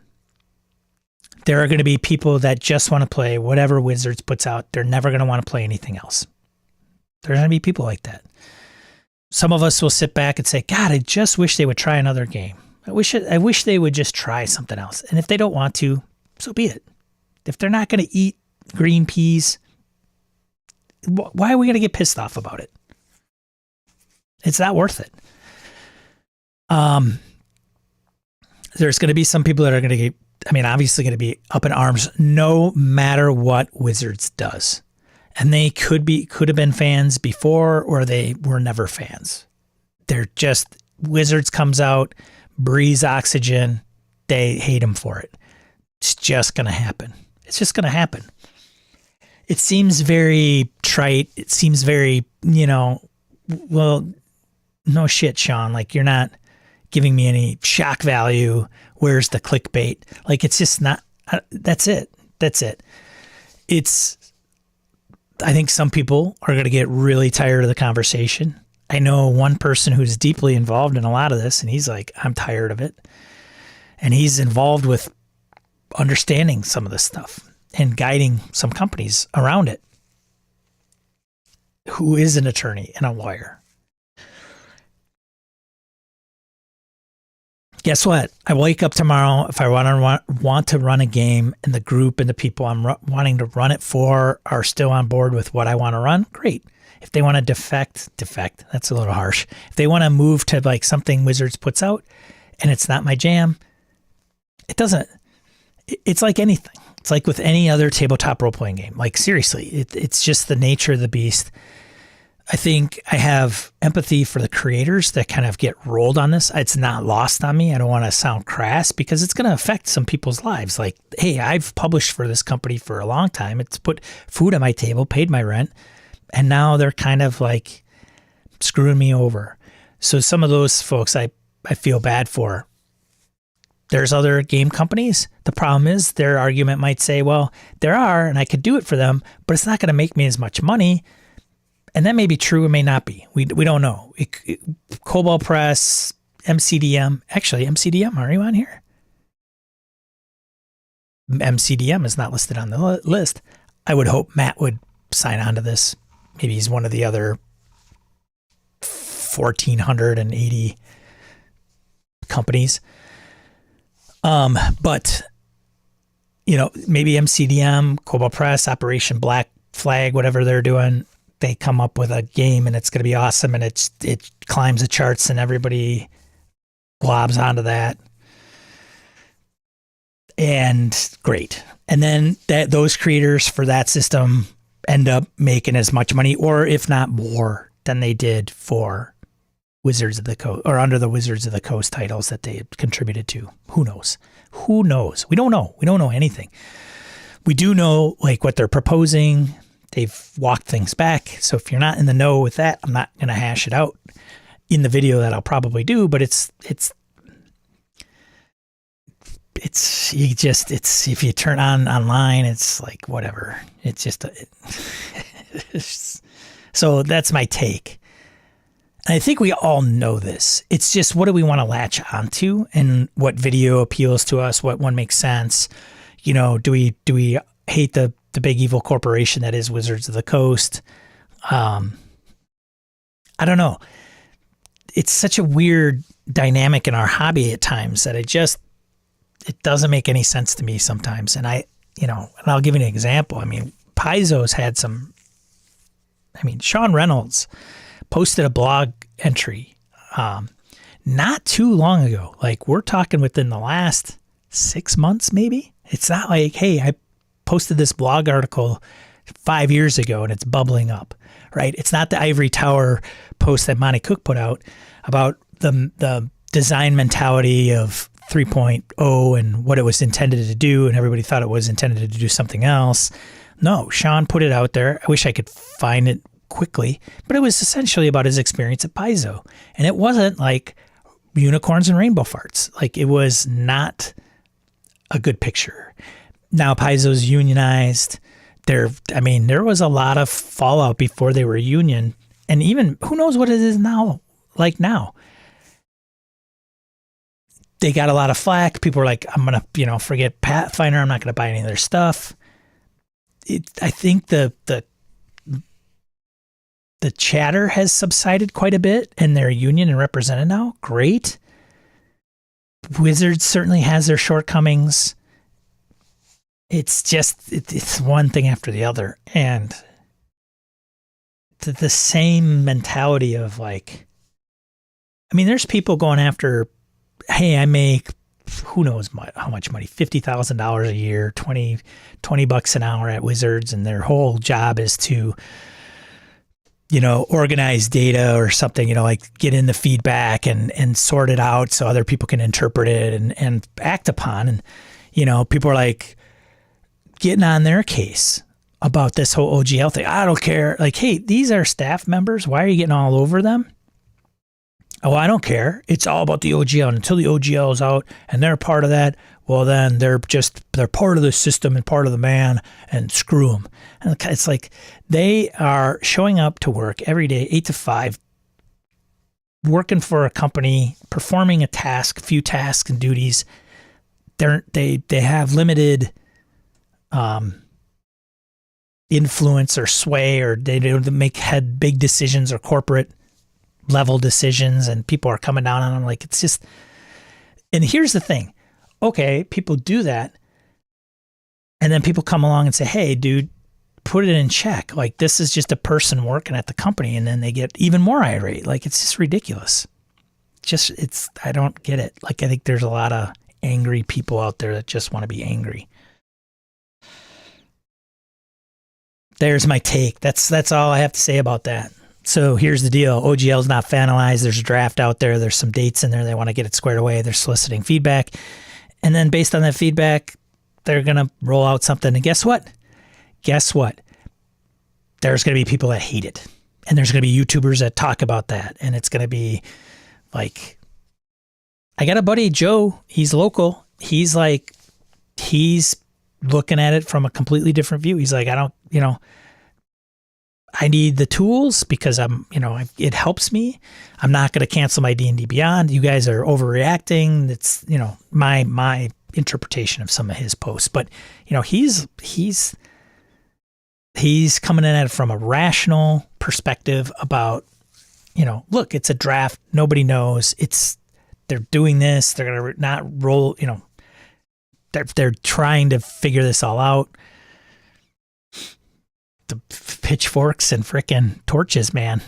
are going to be people that just want to play whatever Wizards puts out. They're never going to want to play anything else. There's going to be people like that. Some of us will sit back and say, God, I just wish they would try another game. I wish they would just try something else. And if they don't want to, so be it. If they're not going to eat green peas, Why are we going to get pissed off about it? It's not worth it. There's going to be some people that are going to get, obviously going to be up in arms no matter what Wizards does. And they could have been fans before, or they were never fans. They're just, Wizards comes out, breathes oxygen, they hate him for it. It's just going to happen. It's just going to happen. It seems very trite. It seems very, well, no shit, Sean. Like, you're not giving me any shock value. Where's the clickbait? Like, it's just not, that's it. That's it. I think some people are going to get really tired of the conversation. I know one person who's deeply involved in a lot of this, and he's like, I'm tired of it. And he's involved with understanding some of this stuff and guiding some companies around it, who is an attorney and a lawyer. Guess what? I wake up tomorrow. If I want to run a game, and the group and the people I'm wanting to run it for are still on board with what I want to run, great. If they want to defect, that's a little harsh. If they want to move to like something Wizards puts out and it's not my jam, it's like anything. It's like with any other tabletop role-playing game. Like, seriously, it's just the nature of the beast. I think I have empathy for the creators that kind of get rolled on this. It's not lost on me. I don't want to sound crass, because it's going to affect some people's lives. Like, hey, I've published for this company for a long time. It's put food on my table, paid my rent, and now they're kind of like screwing me over. So some of those folks I feel bad for. There's other game companies. The problem is their argument might say, well, there are, and I could do it for them, but it's not going to make me as much money. And that may be true, it may not be. We don't know. Cobalt Press, MCDM. Actually, MCDM, are you on here? MCDM is not listed on the list. I would hope Matt would sign on to this. Maybe he's one of the other 1,480 companies. But, maybe MCDM, Cobalt Press, Operation Black Flag, whatever they're doing, they come up with a game and it's going to be awesome, and it climbs the charts and everybody globs onto that. And great. And then those creators for that system end up making as much money, or if not more, than they did for Wizards of the Coast, or under the Wizards of the Coast titles that they contributed to. Who knows? Who knows? We don't know. We don't know anything. We do know like what they're proposing. They've walked things back. So if you're not in the know with that, I'm not going to hash it out in the video that I'll probably do, but it's if you turn on online, it's like whatever. It's just so that's my take. And I think we all know this. It's just, what do we want to latch onto, and what video appeals to us? What one makes sense? Do we hate the big evil corporation that is Wizards of the Coast? I don't know. It's such a weird dynamic in our hobby at times that it doesn't make any sense to me sometimes. And and I'll give you an example. Paizo's had some, Sean Reynolds posted a blog entry not too long ago. Like, we're talking within the last 6 months, maybe. It's not like, hey, I posted this blog article 5 years ago and it's bubbling up, right? It's not the Ivory Tower post that Monty Cook put out about the design mentality of 3.0 and what it was intended to do, and everybody thought it was intended to do something else. No, Sean put it out there. I wish I could find it quickly, but it was essentially about his experience at Paizo. And it wasn't like unicorns and rainbow farts. Like, it was not a good picture. Now Paizo's unionized. There was a lot of fallout before they were a union, and even who knows what it is now. Like, now they got a lot of flack. People were like, I'm gonna, forget Pathfinder. I'm not gonna buy any of their stuff. I think the chatter has subsided quite a bit, and they're union and represented now. Great. Wizards certainly has their shortcomings. It's just, it's one thing after the other. And the same mentality of like, I mean, there's people going after, hey, I make, who knows how much money, $50,000 a year, 20 bucks an hour at Wizards. And their whole job is to, organize data or something, like get in the feedback and sort it out so other people can interpret it and act upon. And, people are like getting on their case about this whole OGL thing. I don't care. Like, hey, these are staff members. Why are you getting all over them? Oh, I don't care. It's all about the OGL. And until the OGL is out and they're part of that, well, then they're part of the system and part of the man, and screw them. And it's like they are showing up to work every day, 8 to 5, working for a company, performing a few tasks and duties. They have limited influence or sway, or they don't make big decisions or corporate level decisions, and people are coming down on them. Like, it's just, and here's the thing. Okay, people do that. And then people come along and say, hey, dude, put it in check. Like, this is just a person working at the company. And then they get even more irate. Like, it's just ridiculous. I don't get it. Like, I think there's a lot of angry people out there that just want to be angry. There's my take. That's all I have to say about that. So here's the deal. OGL is not finalized. There's a draft out there. There's some dates in there. They want to get it squared away. They're soliciting feedback. And then based on that feedback, they're going to roll out something. And guess what? There's going to be people that hate it. And there's going to be YouTubers that talk about that. And it's going to be like, I got a buddy, Joe. He's local. He's looking at it from a completely different view. He's like, I need the tools because it helps me. I'm not going to cancel my D&D Beyond. You guys are overreacting. It's, my interpretation of some of his posts, but he's coming in at it from a rational perspective about, look, it's a draft. Nobody knows. They're doing this. They're going to not roll, they're trying to figure this all out. The pitchforks and frickin' torches, man.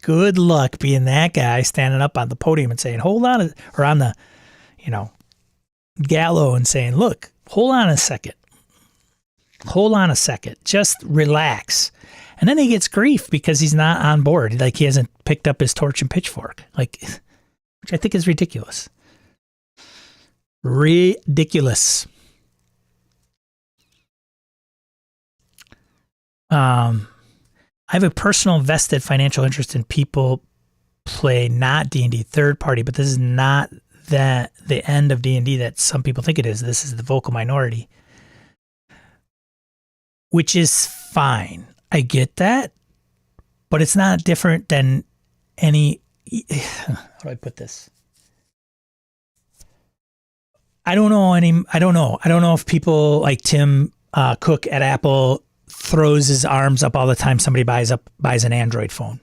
Good luck being that guy standing up on the podium and saying, hold on, or on the, gallows and saying, look, hold on a second. Just relax. And then he gets grief because he's not on board. Like, he hasn't picked up his torch and pitchfork, which I think is ridiculous. Ridiculous. I have a personal vested financial interest in people play not D&D third party, but this is not the end of D&D that some people think it is. This is the vocal minority, which is fine. I get that, but it's not different than any, how do I put this? I don't know if people like Tim Cook at Apple throws his arms up all the time somebody buys an Android phone,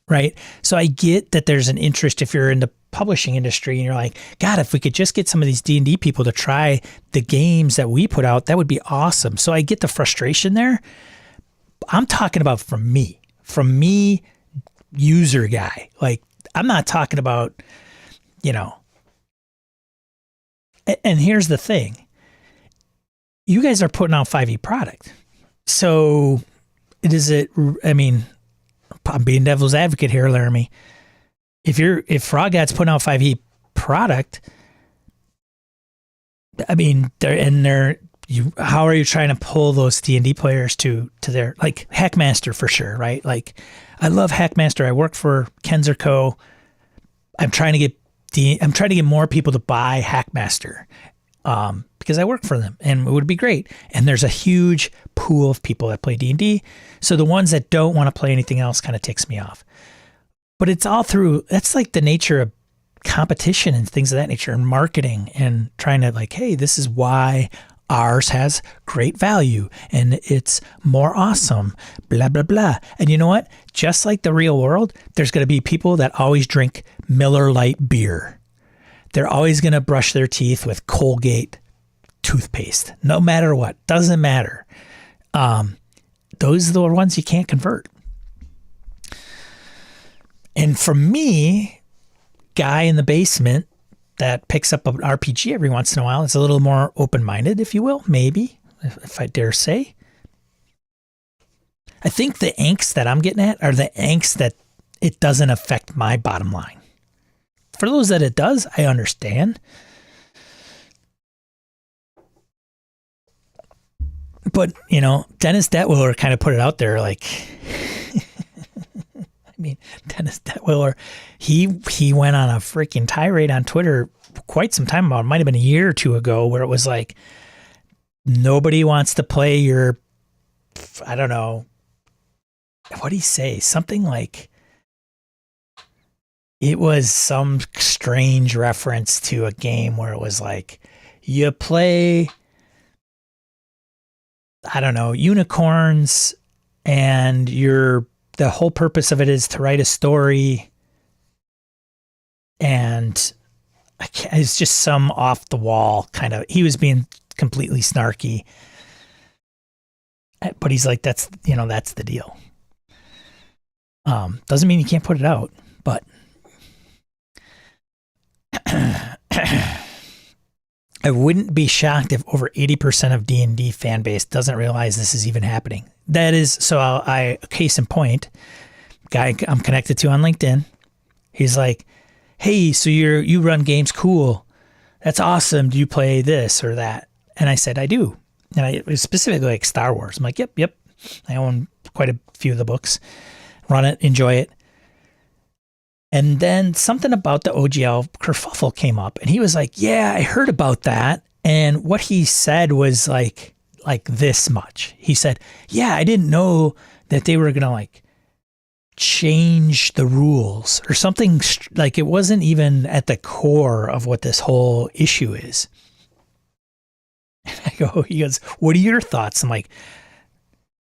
right? So I get that there's an interest if you're in the publishing industry and you're like, God, if we could just get some of these D&D people to try the games that we put out, that would be awesome. So I get the frustration there. I'm talking about from me, user guy. Like, I'm not talking about, and here's the thing. You guys are putting out 5e product. So I'm being devil's advocate here, Laramie. If Frog God's putting out 5e product, how are you trying to pull those D&D players to their, like, Hackmaster for sure, right? Like, I love Hackmaster. I work for Kenzer.co. I'm trying to get more people to buy Hackmaster. Because I work for them and it would be great. And there's a huge pool of people that play D&D. So the ones that don't want to play anything else kind of ticks me off. But it's all through, that's like the nature of competition and things of that nature, and marketing, and trying to, like, hey, this is why ours has great value and it's more awesome, blah, blah, blah. And you know what? Just like the real world, there's going to be people that always drink Miller Lite beer. They're always going to brush their teeth with Colgate toothpaste, no matter what. Doesn't matter. those are the ones you can't convert. And for me, guy in the basement that picks up an RPG every once in a while is a little more open-minded, if you will, maybe, if I dare say. I think the angst that I'm getting at are the angst that it doesn't affect my bottom line. For those that it does, I understand. But, you know, Dennis Detwiller kind of put it out there like, I mean, Dennis Detwiller, he went on a freaking tirade on Twitter quite some time ago. It might have been a year or two ago, where it was like, nobody wants to play your, I don't know, what did he say? Something like, it was some strange reference to a game where it was like, you play, I don't know, unicorns, and the whole purpose of it is to write a story, and it's just some off the wall kind of, he was being completely snarky, but he's like, that's the deal. Doesn't mean you can't put it out, but I wouldn't be shocked if over 80% of D&D fan base doesn't realize this is even happening. That is, so I case in point, guy I'm connected to on LinkedIn, he's like, hey, so you run games, cool. That's awesome. Do you play this or that? And I said, I do. And it was specifically like Star Wars. I'm like, yep. I own quite a few of the books. Run it, enjoy it. And then something about the OGL kerfuffle came up, and he was like, yeah, I heard about that. And what he said was like this much. He said, yeah, I didn't know that they were going to like change the rules or something, like it wasn't even at the core of what this whole issue is. And he goes, what are your thoughts? I'm like,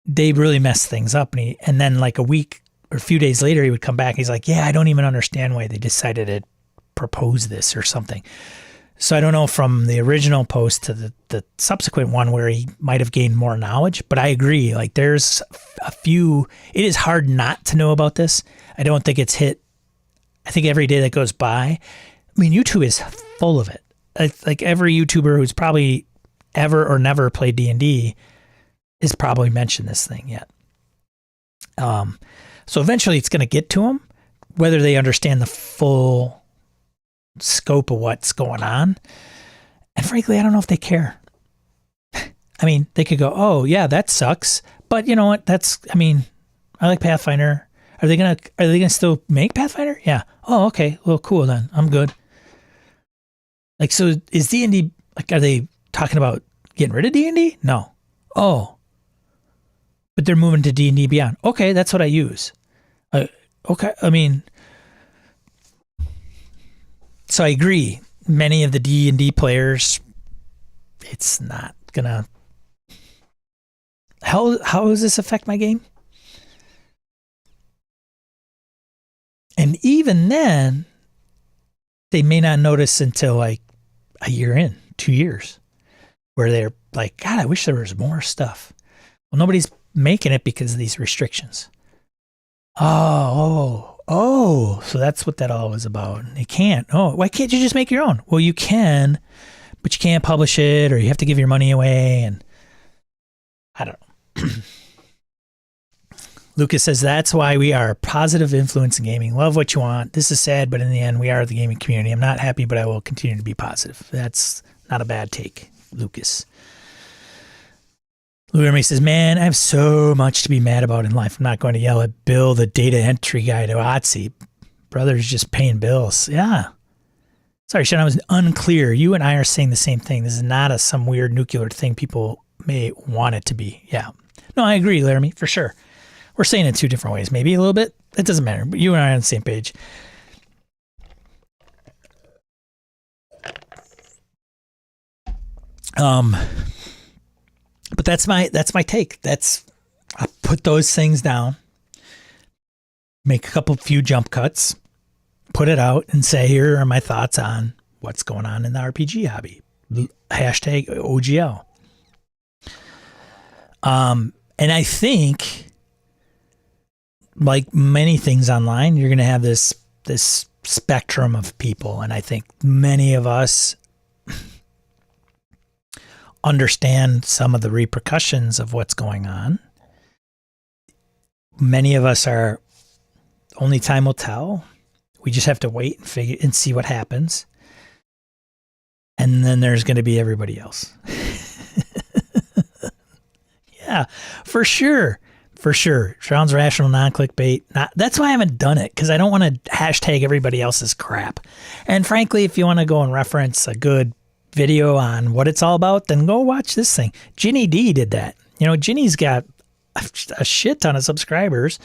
they really messed things up. And then like a week or a few days later, he would come back. He's like, yeah, I don't even understand why they decided to propose this or something. So I don't know from the original post to the subsequent one where he might have gained more knowledge, but I agree. Like there's a few, it is hard not to know about this. I don't think it's hit. I think every day that goes by, I mean, YouTube is full of it. Like every YouTuber who's probably ever or never played D&D has probably mentioned this thing yet. So eventually it's going to get to them, whether they understand the full scope of what's going on. And frankly, I don't know if they care. I mean, they could go, oh yeah, that sucks. But you know what? I like Pathfinder. Are they gonna still make Pathfinder? Yeah. Oh, okay. Well, cool then. I'm good. Like, so is D&D, like, are they talking about getting rid of D&D? No. Oh, but they're moving to D&D Beyond. Okay, that's what I use. Okay, I mean, so I agree. Many of the D&D players, it's not gonna. How does this affect my game? And even then, they may not notice until like a year in, 2 years, where they're like, God, I wish there was more stuff. Well, nobody's making it because of these restrictions. Oh, so that's what that all was about. They can't. Oh, why can't you just make your own? Well, you can, but you can't publish it, or you have to give your money away. And I don't know. Lucas says, that's why we are a positive influence in gaming. Love what you want. This is sad, but in the end, we are the gaming community. I'm not happy, but I will continue to be positive. That's not a bad take, Lucas. Lou Emery says, man, I have so much to be mad about in life. I'm not going to yell at Bill, the data entry guy, to OTC. Brother's just paying bills. Yeah. Sorry, Sean, I was unclear. You and I are saying the same thing. This is not some weird nuclear thing people may want it to be. Yeah. No, I agree, Laramie, for sure. We're saying it two different ways, maybe a little bit. It doesn't matter, but you and I are on the same page. But that's my take. I put those things down, make a few jump cuts, put it out, and say, here are my thoughts on what's going on in the RPG hobby. Hashtag OGL. And I think, like many things online, you're going to have this spectrum of people, and I think many of us understand some of the repercussions of what's going on. Many of us are, only time will tell. We just have to wait and figure and see what happens. And then there's going to be everybody else. Yeah, for sure. For sure. Sean's rational non-clickbait. That's why I haven't done it, because I don't want to hashtag everybody else's crap. And frankly, if you want to go and reference a good video on what it's all about, then go watch this thing. Ginny D did that. You know, Ginny's got a shit ton of subscribers.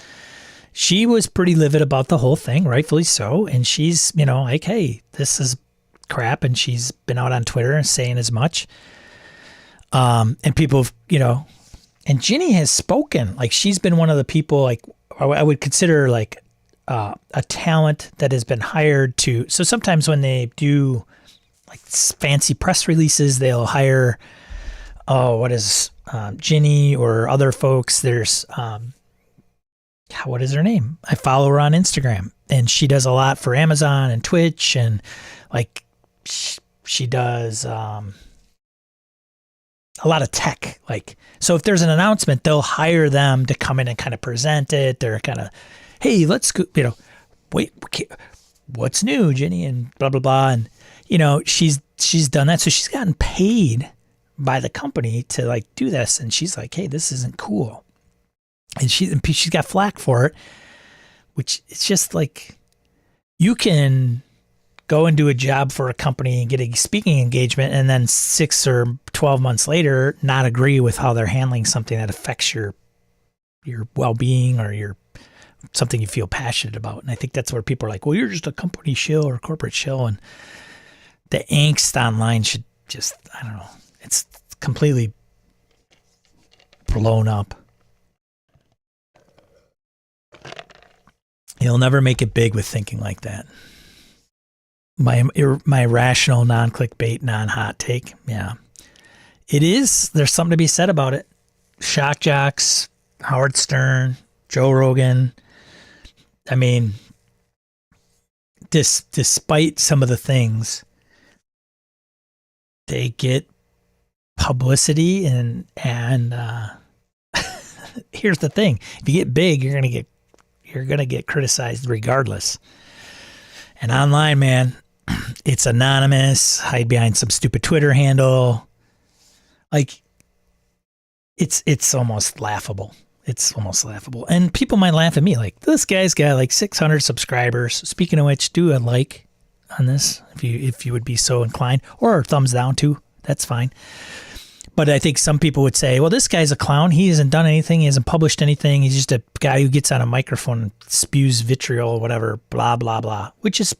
She was pretty livid about the whole thing, rightfully so. And she's, you know, like, hey, this is crap. And she's been out on Twitter saying as much. And people, you know, and Ginny has spoken. Like, she's been one of the people, like, I would consider like a talent that has been hired to. So sometimes when they do like fancy press releases, they'll hire, Ginny or other folks. There's, what is her name? I follow her on Instagram, and she does a lot for Amazon and Twitch, and like she does a lot of tech. Like, so if there's an announcement, they'll hire them to come in and kind of present it. They're kind of, hey, let's go, you know, wait, what's new, Ginny, and blah blah blah. And you know, she's done that, so she's gotten paid by the company to like do this, and she's like, hey, this isn't cool, and she's got flack for it, which it's just like, you can go and do a job for a company and get a speaking engagement, and then 6 or 12 months later not agree with how they're handling something that affects your well-being or your something you feel passionate about. And I think that's where people are like, well, you're just a company shill or corporate shill, and the angst online should just, I don't know, it's completely blown up. You'll never make it big with thinking like that. My rational, non-clickbait, non-hot take. Yeah. It is. There's something to be said about it. Shock jocks, Howard Stern, Joe Rogan. I mean, despite some of the things, they get publicity and here's the thing. If you get big, you're going to get criticized regardless. And online, man, it's anonymous, hide behind some stupid Twitter handle. Like, it's almost laughable. It's almost laughable. And people might laugh at me like, this guy's got like 600 subscribers. Speaking of which, do a like on this if you would be so inclined, or thumbs down too. That's fine. But I think some people would say, well, this guy's a clown. He hasn't done anything. He hasn't published anything. He's just a guy who gets on a microphone and spews vitriol or whatever, blah, blah, blah, which is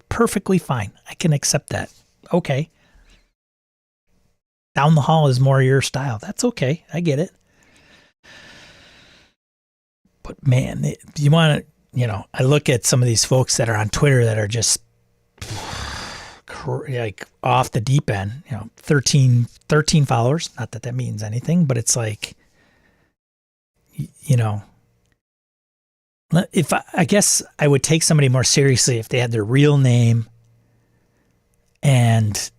perfectly fine. I can accept that. Okay. Down the hall is more your style. That's okay. I get it. But man, you want to, you know, I look at some of these folks that are on Twitter that are just like off the deep end, you know, 13 followers. Not that that means anything, but it's like, you know, if I guess I would take somebody more seriously if they had their real name and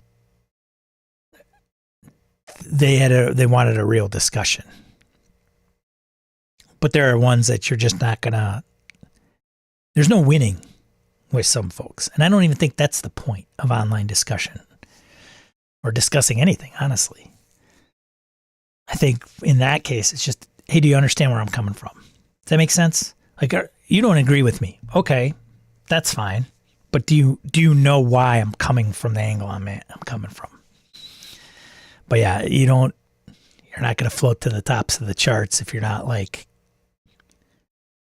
they wanted a real discussion. But there are ones that you're just not gonna, there's no winning with some folks. And I don't even think that's the point of online discussion or discussing anything, honestly. I think in that case, it's just, hey, do you understand where I'm coming from? Does that make sense? Like, you don't agree with me. Okay, that's fine. But do you know why I'm coming from the angle I'm coming from? But yeah, you're not going to float to the tops of the charts if you're not like,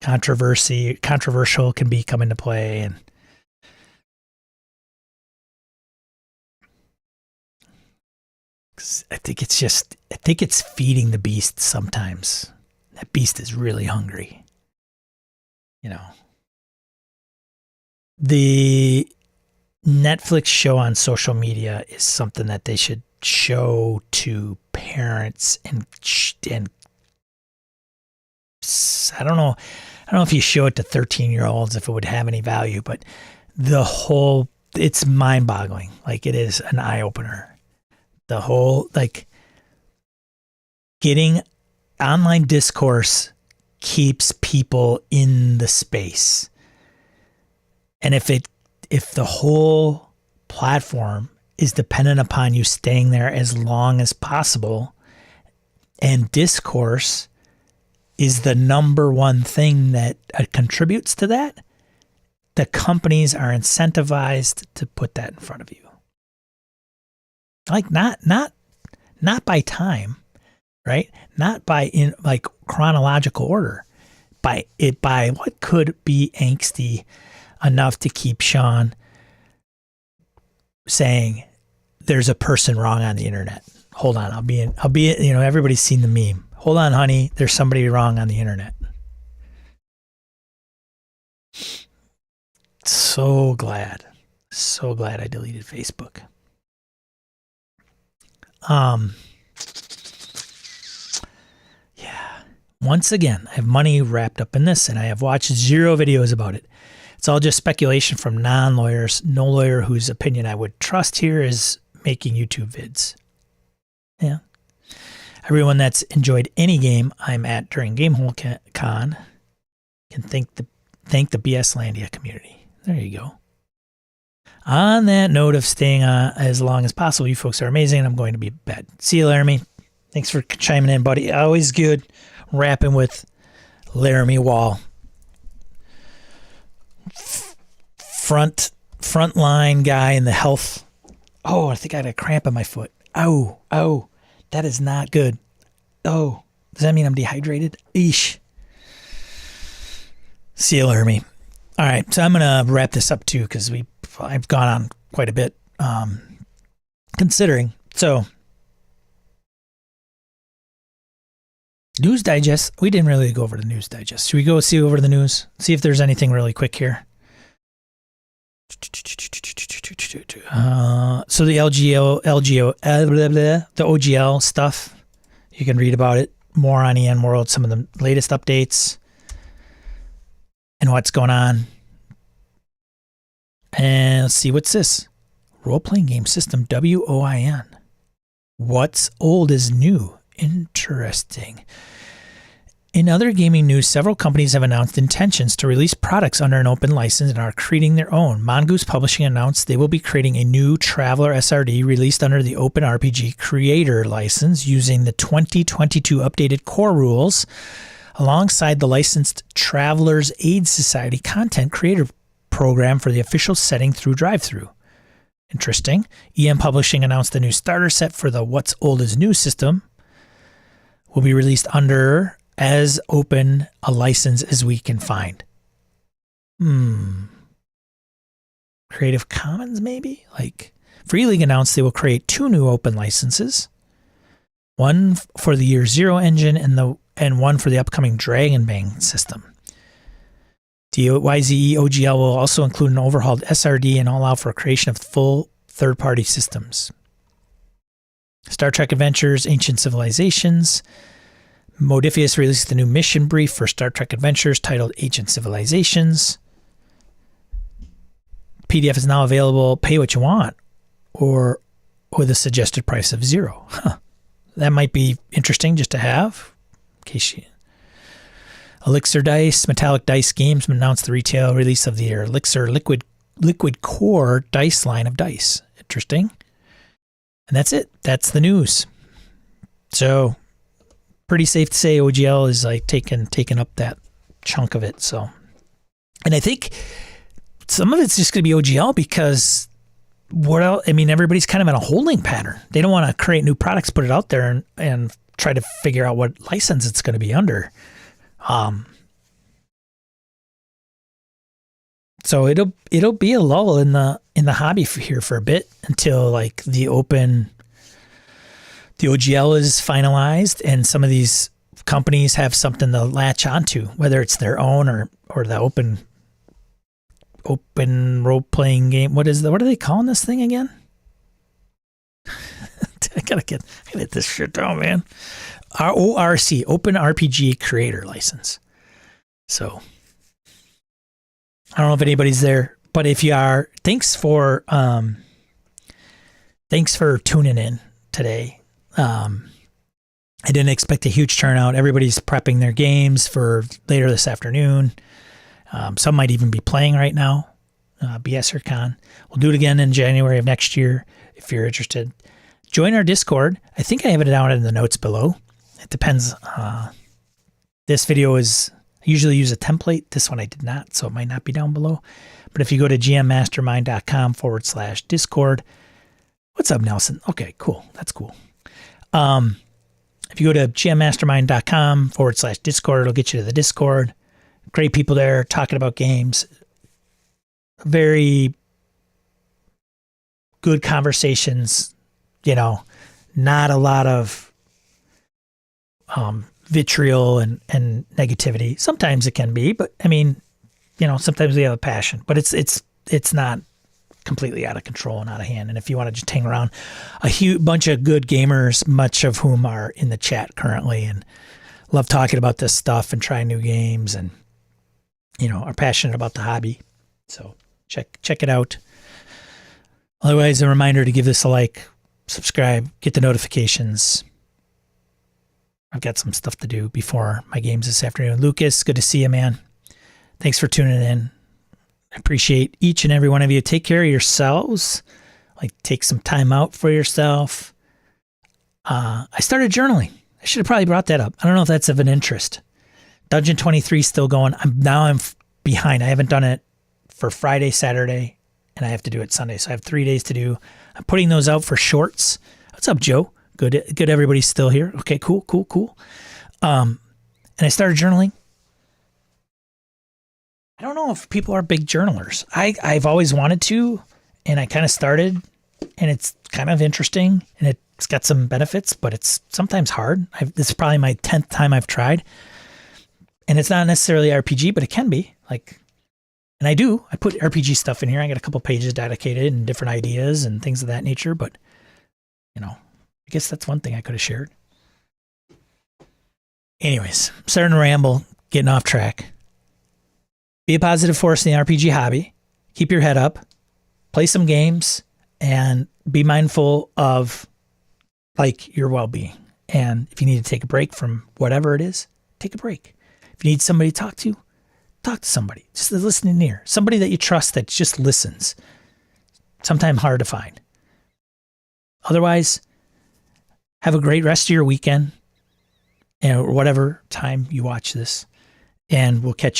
controversial can be come into play, and I think it's feeding the beast sometimes. That beast is really hungry. You know, the Netflix show on social media is something that they should show to parents and I don't know. I don't know if you show it to 13-year-olds if it would have any value, but it's mind-boggling. Like, it is an eye-opener. The whole, like, getting online discourse keeps people in the space. And if the whole platform is dependent upon you staying there as long as possible, and discourse is the number one thing that contributes to that, the companies are incentivized to put that in front of you. Like, not by time, right? Not by in like chronological order, by what could be angsty enough to keep Sean saying there's a person wrong on the internet. Hold on, I'll be everybody's seen the meme. Hold on, honey, there's somebody wrong on the internet. So glad I deleted Facebook. Yeah. Once again, I have money wrapped up in this, and I have watched 0 videos about it. It's all just speculation from non-lawyers. No lawyer whose opinion I would trust here is making YouTube vids. Yeah. Everyone that's enjoyed any game I'm at during Gamehole Con can thank the BSlandia community. There you go. On that note of staying on as long as possible, you folks are amazing, and I'm going to be bed. See you, Laramie. Thanks for chiming in, buddy. Always good rapping with Laramie Wall. Front line guy in the health. Oh, I think I had a cramp in my foot. Oh, that is not good. Oh, does that mean I'm dehydrated? Eesh. See you, Laramie. All right, so I'm gonna wrap this up too because I've gone on quite a bit. Considering so. News Digest. We didn't really go over the News Digest. Should we go see over the news? See if there's anything really quick here. So the the OGL stuff, you can read about it more on EN World, some of the latest updates and what's going on. And let's see, what's this? Role-playing game system, WOIN. What's old is new. Interesting. In other gaming news, several companies have announced intentions to release products under an open license and are creating their own. Mongoose Publishing announced they will be creating a new Traveler SRD released under the Open RPG Creator license using the 2022 updated core rules alongside the licensed Travelers Aid Society content creator program for the official setting through drive-thru. Interesting. EM Publishing announced the new starter set for the What's Old is New system will be released under as open a license as we can find. Creative Commons, maybe? Like, Free League announced they will create 2 new open licenses. One for the Year Zero engine and one for the upcoming Dragon Bang system. YZE OGL will also include an overhauled SRD and allow for creation of full third-party systems. Star Trek Adventures, Ancient Civilizations. Modiphius released the new mission brief for Star Trek Adventures titled Ancient Civilizations. PDF is now available. Pay what you want, or with a suggested price of $0. That might be interesting just to have. In case you... Elixir Dice, Metallic Dice Games announced the retail release of their Elixir Liquid Core dice line of dice. Interesting. And that's it. That's the news. So, pretty safe to say OGL is like taking up that chunk of it. So, and I think some of it's just going to be OGL because what else? I mean, everybody's kind of in a holding pattern. They don't want to create new products, put it out there, and try to figure out what license it's going to be under. So it'll be a lull in the hobby here for a bit until like the OGL is finalized and some of these companies have something to latch onto, whether it's their own or the open role playing game. What are they calling this thing again? I gotta get this shit down, man. ORC, Open RPG Creator License. So I don't know if anybody's there, but if you are, thanks for tuning in today. I didn't expect a huge turnout. Everybody's prepping their games for later this afternoon. Some might even be playing right now. BSRCon. We'll do it again in January of next year if you're interested. Join our Discord. I think I have it down in the notes below. It depends. This video is, I usually use a template. This one I did not, so it might not be down below. But if you go to gmmastermind.com/Discord. What's up, Nelson? Okay, cool. That's cool. If you go to gmmastermind.com/Discord, it'll get you to the Discord. Great people there talking about games. Very good conversations, not a lot of vitriol and negativity. Sometimes it can be, but I mean, sometimes we have a passion, but it's not completely out of control and out of hand. And if you want to just hang around a huge bunch of good gamers, much of whom are in the chat currently and love talking about this stuff and trying new games and, are passionate about the hobby. So check it out. Otherwise, a reminder to give this a like, subscribe, get the notifications. I've got some stuff to do before my games this afternoon. Lucas, good to see you, man. Thanks for tuning in. I appreciate each and every one of you. Take care of yourselves. Take some time out for yourself. I started journaling. I should have probably brought that up. I don't know if that's of an interest. Dungeon 23 is still going. I'm behind. I haven't done it for Friday, Saturday, and I have to do it Sunday. So I have 3 days to do. I'm putting those out for shorts. What's up, Joe? Good. Everybody's still here. Okay, cool. And I started journaling. I don't know if people are big journalers. I've always wanted to, and I kind of started, and it's kind of interesting, and it's got some benefits, but it's sometimes hard. This is probably my 10th time I've tried, and it's not necessarily RPG, but it can be. And I put RPG stuff in here. I got a couple pages dedicated and different ideas and things of that nature, but, I guess that's one thing I could have shared. Anyways, I'm starting to ramble, getting off track. Be a positive force in the RPG hobby. Keep your head up. Play some games. And be mindful of, your well-being. And if you need to take a break from whatever it is, take a break. If you need somebody to talk to somebody. Just a listening ear. Somebody that you trust that just listens. Sometimes hard to find. Otherwise, have a great rest of your weekend. Or whatever time you watch this. And we'll catch you